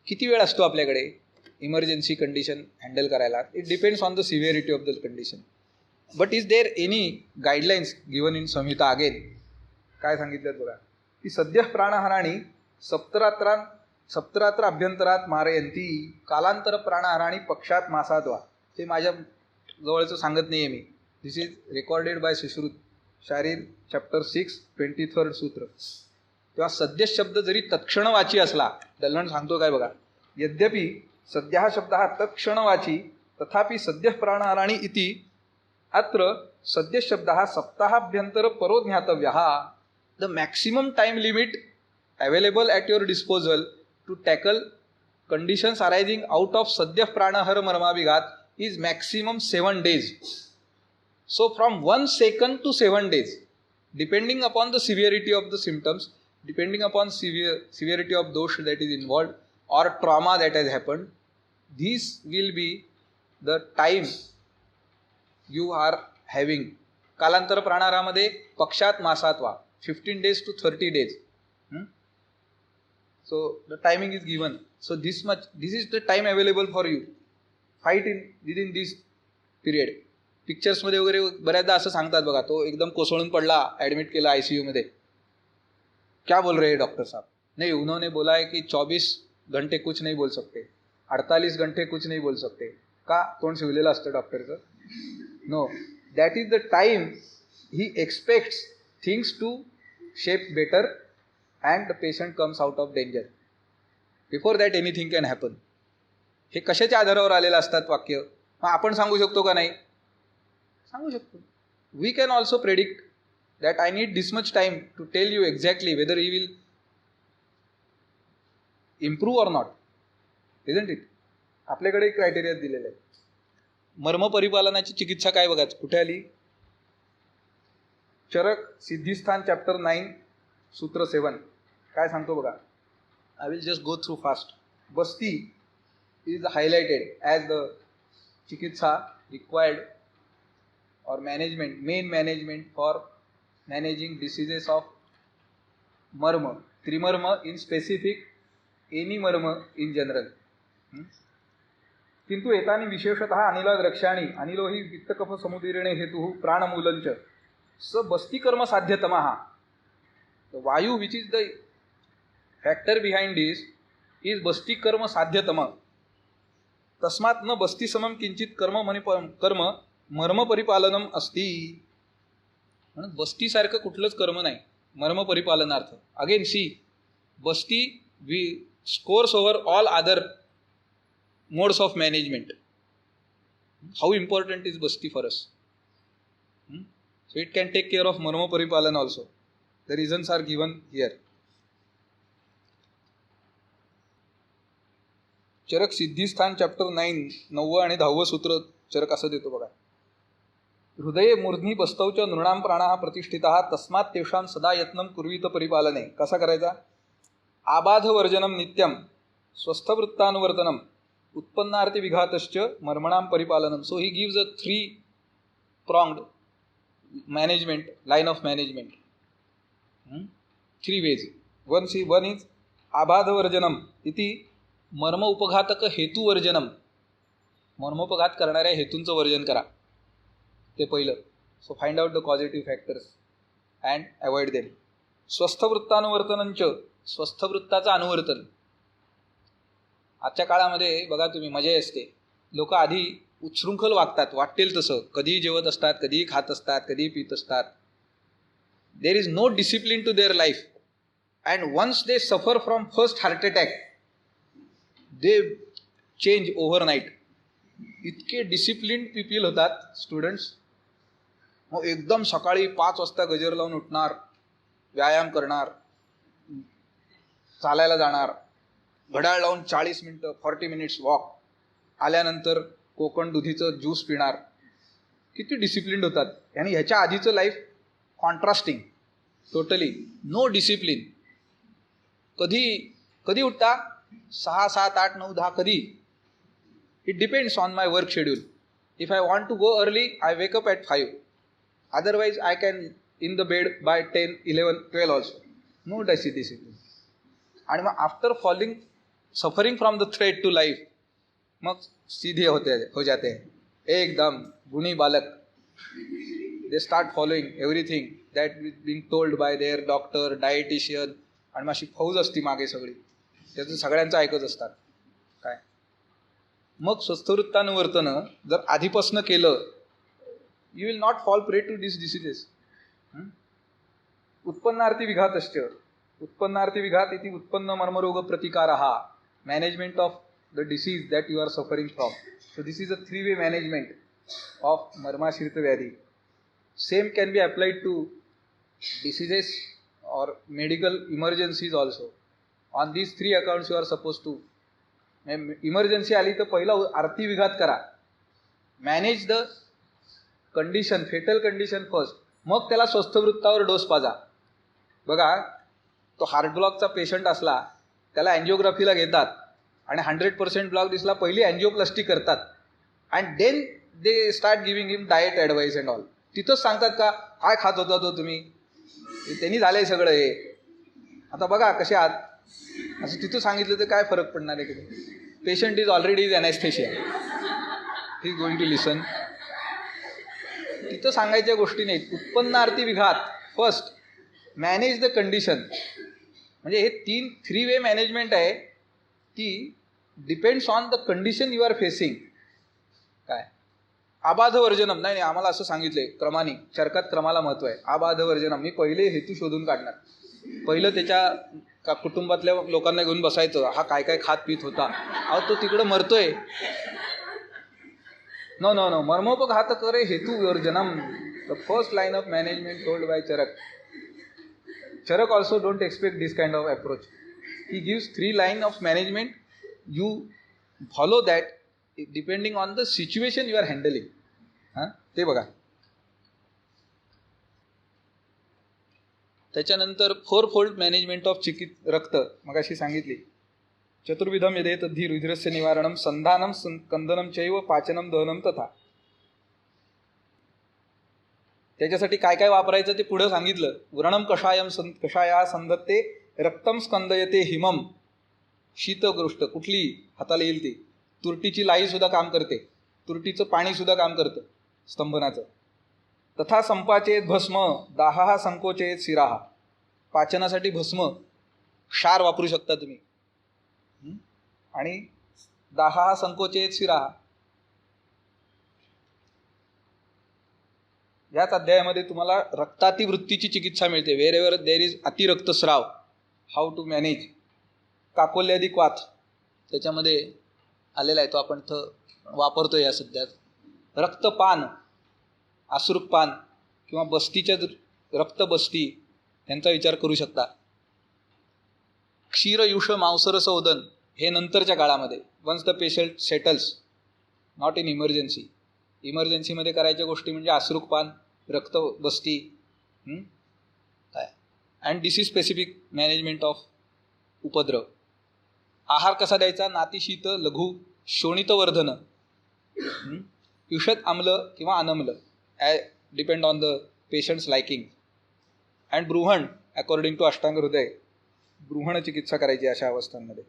किती वेळ असतो आपल्याकडे इमर्जन्सी कंडिशन हँडल करायला? It depends on the severity of the condition. But is there any guidelines given in Samhita? Again काय सांगितलं बघा की सद्य प्राणहाराणी सप्तरात्र अभ्यंतरात मारयंती कालांतर प्राणहाराणी पक्षात मासात वा. ते माझ्या जवळचं सांगत नाही आहे मी. This is recorded by Sushruta Sharira chapter 6 23rd सूत्र. तेव्हा सद्य शब्द जरी तत्क्षणवाची असला, दलवण सांगतो काय बघा, यद्यपि सद्य हा शब्द हा तत्क्षणवाची तथापि सद्य प्राणहाराणी इति अत्र सद्य शब्द हा सप्ताहाभ्यंतर परो ज्ञातव्य. The maximum time limit available at your disposal to tackle conditions arising out of सद्य प्राणहर मर्माभिघात is maximum 7 days. So from 1 second to 7 days, depending upon the severity of the symptoms, depending upon severity of dosh that is involved or trauma that has happened, this will be the time you are having. कालांतर प्राणारामध्ये पक्षात मासात वा 15 days to 30 days. So the timing is given. So this is the time available for you. Fight within this period. पिक्चर्समध्ये वगैरे बऱ्याचदा असं सांगतात बघा, तो एकदम कोसळून पडला, ॲडमिट केला ICU मध्ये. क्या बोल रहे डॉक्टर साहब? नहीं, उन्होंने बोला है कि 24 घंटे कुछ नहीं बोल सकते, 48 घंटे कुछ नहीं बोल सकते. का? तोंड शिवलेलं असतं डॉक्टरचं. No, that is the time he expects things to shape better and the patient comes out of danger. Before that anything can happen. हे कशाच्या आधारावर आलेलं असतात वाक्य? मग आपण सांगू शकतो का नाही? सांगू शकतो. We can also predict that I need this much time to tell you exactly whether he will improve or not. Isn't it? आपल्याकडे क्रायटेरिया दिलेले आहे. मर्म परिपालनाची चिकित्सा काय बघा, कुठे आली? चरक सिद्धिस्थान चॅप्टर 9 सूत्र 7 काय सांगतो बघा. I will just go through fast. Basti is highlighted as the chikitsa required or main management for managing diseases of marma, trimarma in specific, any marma in general. किंतु एतानि विशेषतः अनिला द्रक्ष्याणि अनिलो हि वित्तकफ समुदीरणे हेतुः प्राणमूलञ्च स बस्तीकर्म साध्यतमः. The vayu which is the factor behind this is बस्तीकर्म साध्यतम. तस्मात् न बस्ती समम किंचित कर्म मर्म परिपालनम अस्ति. म्हणून बस्तीसारखं कुठलंच कर्म नाही मर्म परिपालनार्थ. Again see, basti we scores over all other modes of management. How important is basti for us. So it can take care of marma paripalana also. The reasons are given here. Charaka Siddhisthana chapter 9 9 आणि 10 सूत्र चरक असं देतो बघा. हृदये मूर्ध्नी बस्तौच नृणाम प्राणः प्रतिष्ठितः तस्मात् तेषां सदा यत्नं कुर्वीत परिपालने. कसा करायचा? आबाध वर्जनम नित्यम स्वस्थवृत्तानुवर्तनम उत्पन्नार्थी विघातश्च मर्मणां परिपालनम. So he gives a 3-pronged management, line of management. 3 ways. One is आबाध वर्जनम इति मर्म उपघातक हेतुवर्जनम. मर्मोपघात करणाऱ्या हेतूंचं वर्जन करा, ते पहिलं. So find out the positive factors and avoid them. स्वस्थवृत्तानुवर्तनंच, स्वस्थवृत्ताचं अनुवर्तन. आजच्या काळामध्ये बघा तुम्ही मजा असते. लोक आधी उच्छृंखल वागतात, वाटेल तसं, कधीही जेवत असतात, कधीही खात असतात, कधीही पित असतात. There is no discipline to their life. And once they suffer from first heart attack they change overnight. इतके डिसिप्लिन पीपल होतात स्टुडंट्स. मग एकदम सकाळी 5 वाजता गजर लावून उठणार, व्यायाम करणार, चालायला जाणार, घड्याळ लावून 40 मिनटं 40 मिनिट्स वॉक, आल्यानंतर कोकण दुधीचं ज्यूस पिणार. किती डिसिप्लिन्ड होतात. आणि ह्याच्या आधीचं life contrasting, totally no discipline. कधी उठता? 6, 7, 8, 9, 10 कधी. It depends on my work schedule. If I want to go early I wake up at 5. Otherwise I can in the bed by 10, 11, 12 also. No discipline. आणि मग after suffering from the threat to life, मग सीधे हो जाते हैं एकदम गुणी बालक. They start following everything that is being told by their doctor, dietitian. आणि मग अशी फौज असती मागे सगळी, त्याचं सगळ्यांचं ऐकत असतात. काय मग स्वस्थवृत्तानुवर्तनं जर आधीपासनं केलं, you will not fall prey to this diseases. उत्पन्नार्थी विघातश्च. उत्पन्नार्थी विघात इति उत्पन्न मर्मरोग प्रतिकारः. Management of the disease that you are suffering from. So this is a 3-way management of Marmashirita Vyadhi. Same can be applied to diseases or medical emergencies also. On these 3 accounts you are supposed to. Emergency आली तर पहिला आरती विघात करा. Manage the condition, fatal condition first, मग त्याला स्वस्थवृत्तावर dose पाजा. बघा, तो हार्ट ब्लॉकचा पेशंट असला, त्याला अँजिओग्राफीला घेतात आणि 100% ब्लॉक दिसला, पहिली अँजिओप्लास्टी करतात. And then they start giving him diet advice and all. तिथंच सांगतात का काय खात होता तो तुम्ही, त्यांनी झालंय सगळं हे, आता बघा कसे आहात, असं तिथं सांगितलं तर काय फरक पडणार आहे? Patient is already is anaesthesia, he is going to listen. तिथं सांगायच्या गोष्टी नाहीत. उत्पन्नार्थी विघात फर्स्ट, मॅनेज द कंडिशन. म्हणजे हे 3-way मॅनेजमेंट आहे की depends on the condition you are facing. काय आबाध वर्जनम, नाही आम्हाला असं सांगितलंय क्रमाने, चरकात क्रमाला महत्व आहे. आबाध वर्जनम, मी पहिले हेतू शोधून काढणार. पहिलं त्याच्या कुटुंबातल्या लोकांना घेऊन बसायचं, हा काय काय खात पित होता, अहो तो तिकडं मरतोय. नो नो नो, मर्मोपघात करे हेतू वर्जनम. The first line of management told by Charaka. Charaka also don't expect this kind of approach. He gives 3 lines of management. You follow that depending on the situation you are handling. ते बघा. त्याच्यानंतर 4-fold management of रक्त मगाशी सांगितली. चतुर्विधम यदेत तद्धि रुधिरस्य निवारणम संधानम स्कंदनम चैव पाचनम दहनम तथा. त्याच्यासाठी काय काय वापरायचं ते पुढे सांगितलं. व्रणम कषाया संधत्ते रक्तम स्कंदयते हिमम. शीतगृष्ट कुठली हाताला येईल ती. तुरटीची लाई सुद्धा काम करते, तुरटीचं पाणी सुद्धा काम करतं स्तंभनाचं. तथा संपाचेत भस्म दाहा संकोचेत शिराहा. पाचनासाठी भस्म क्षार वापरू शकता तुम्ही. आणि दाहा संकोचेत शिराहा. याच अध्यायामध्ये तुम्हाला रक्तातिवृत्तीची चिकित्सा मिळते. Wherever there is atiraktasrava, how to manage. काकोल्यादी क्वाथ त्याच्यामध्ये आलेला आहे, तो आपण इथं वापरतो या सध्यात. रक्तपान, आसृकपान किंवा बस्तीच्या रक्तबस्ती यांचा विचार करू शकता. क्षीरयुष मांसरस ओदन हे नंतरच्या काळामध्ये, once the patient settles, not in emergency. इमर्जन्सीमध्ये करायच्या गोष्टी म्हणजे आसृकपान, रक्तबस्ती. काय and disease specific management of उपद्रव. आहार कसा द्यायचा? नातिशीत, लघु, शोणितवर्धन, युषत आम्ल किंवा अनम्ल, depend on the patient's liking. And brimhana according to Ashtanga Hridaya, ब्रूहण चिकित्सा करायची अशा अवस्थांमध्ये.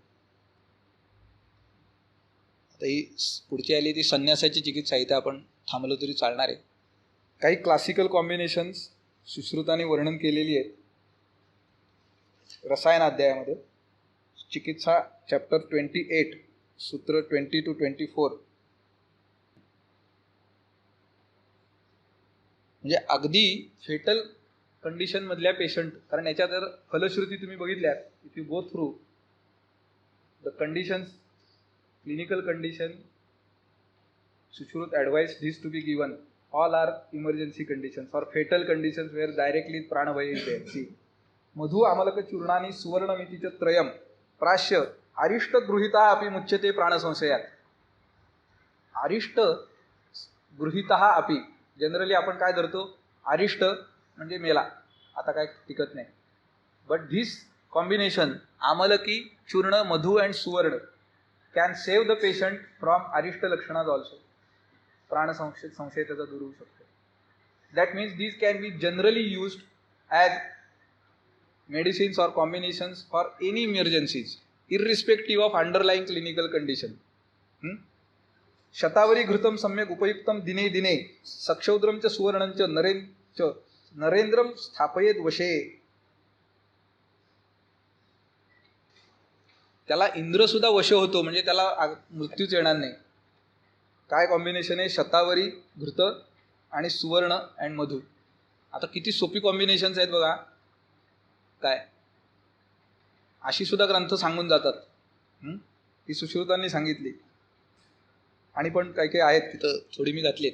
आता ही पुढची आली ती संन्यासाची चिकित्सा, इथे आपण थांबलो तरी चालणार आहे. काही क्लासिकल कॉम्बिनेशन्स सुश्रुताने वर्णन केलेली आहेत रसायन अध्यायामध्ये. चिकित्सा चॅप्टर 28 सूत्र 20 to 24. म्हणजे अगदी फेटल कंडिशन मधल्या पेशंट, कारण याच्या जर फलश्रुती तुम्ही बघितल्यात, if you go through the conditions, clinical condition Sushruta advised this to be given. All are emergency conditions or fatal conditions where directly pranabhaya is there. See, मधु आमलक चूर्णानि सुवर्णमिति च त्रयम् प्राश्य अरिष्ट गृहीतः अपि मुच्यते प्राणसंशयात्. अरिष्ट गृहीतः अपि, जनरली आपण काय धरतो, अरिष्ट म्हणजे मेला, आता काय टिकत नाही. बट धिस कॉम्बिनेशन आमलकी चूर्ण मधु अँड सुवर्ण can save the patient from Arisht लक्षणाज also. प्राण संशय त्याचा दूर होऊ शकतो. That means these can be generally used as medicines और combinations for any emergencies इर्रिस्पेक्टिव्ह of underlying clinical condition. शतावरी घृतम सम्यक उपयुक्तम दिने दिने सक्षौद्रम च सुवर्णं च नरेंद्रम स्थापयेत वशे. त्याला इंद्र सुद्धा वश होतो, म्हणजे त्याला मृत्यूच येणार नाही. काय कॉम्बिनेशन आहे, शतावरी घृत आणि सुवर्ण अँड मधु. आता किती सोपी कॉम्बिनेशन्स आहेत बघा. काय अशी सुद्धा ग्रंथ सांगून जातात, ती सुश्रुतांनी सांगितली. आणि पण काही काही आहेत तिथं थोडी मी घातली,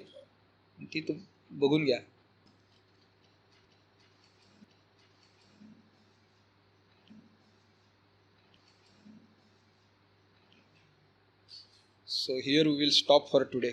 ती तू बघून घ्या. So here we will stop for today.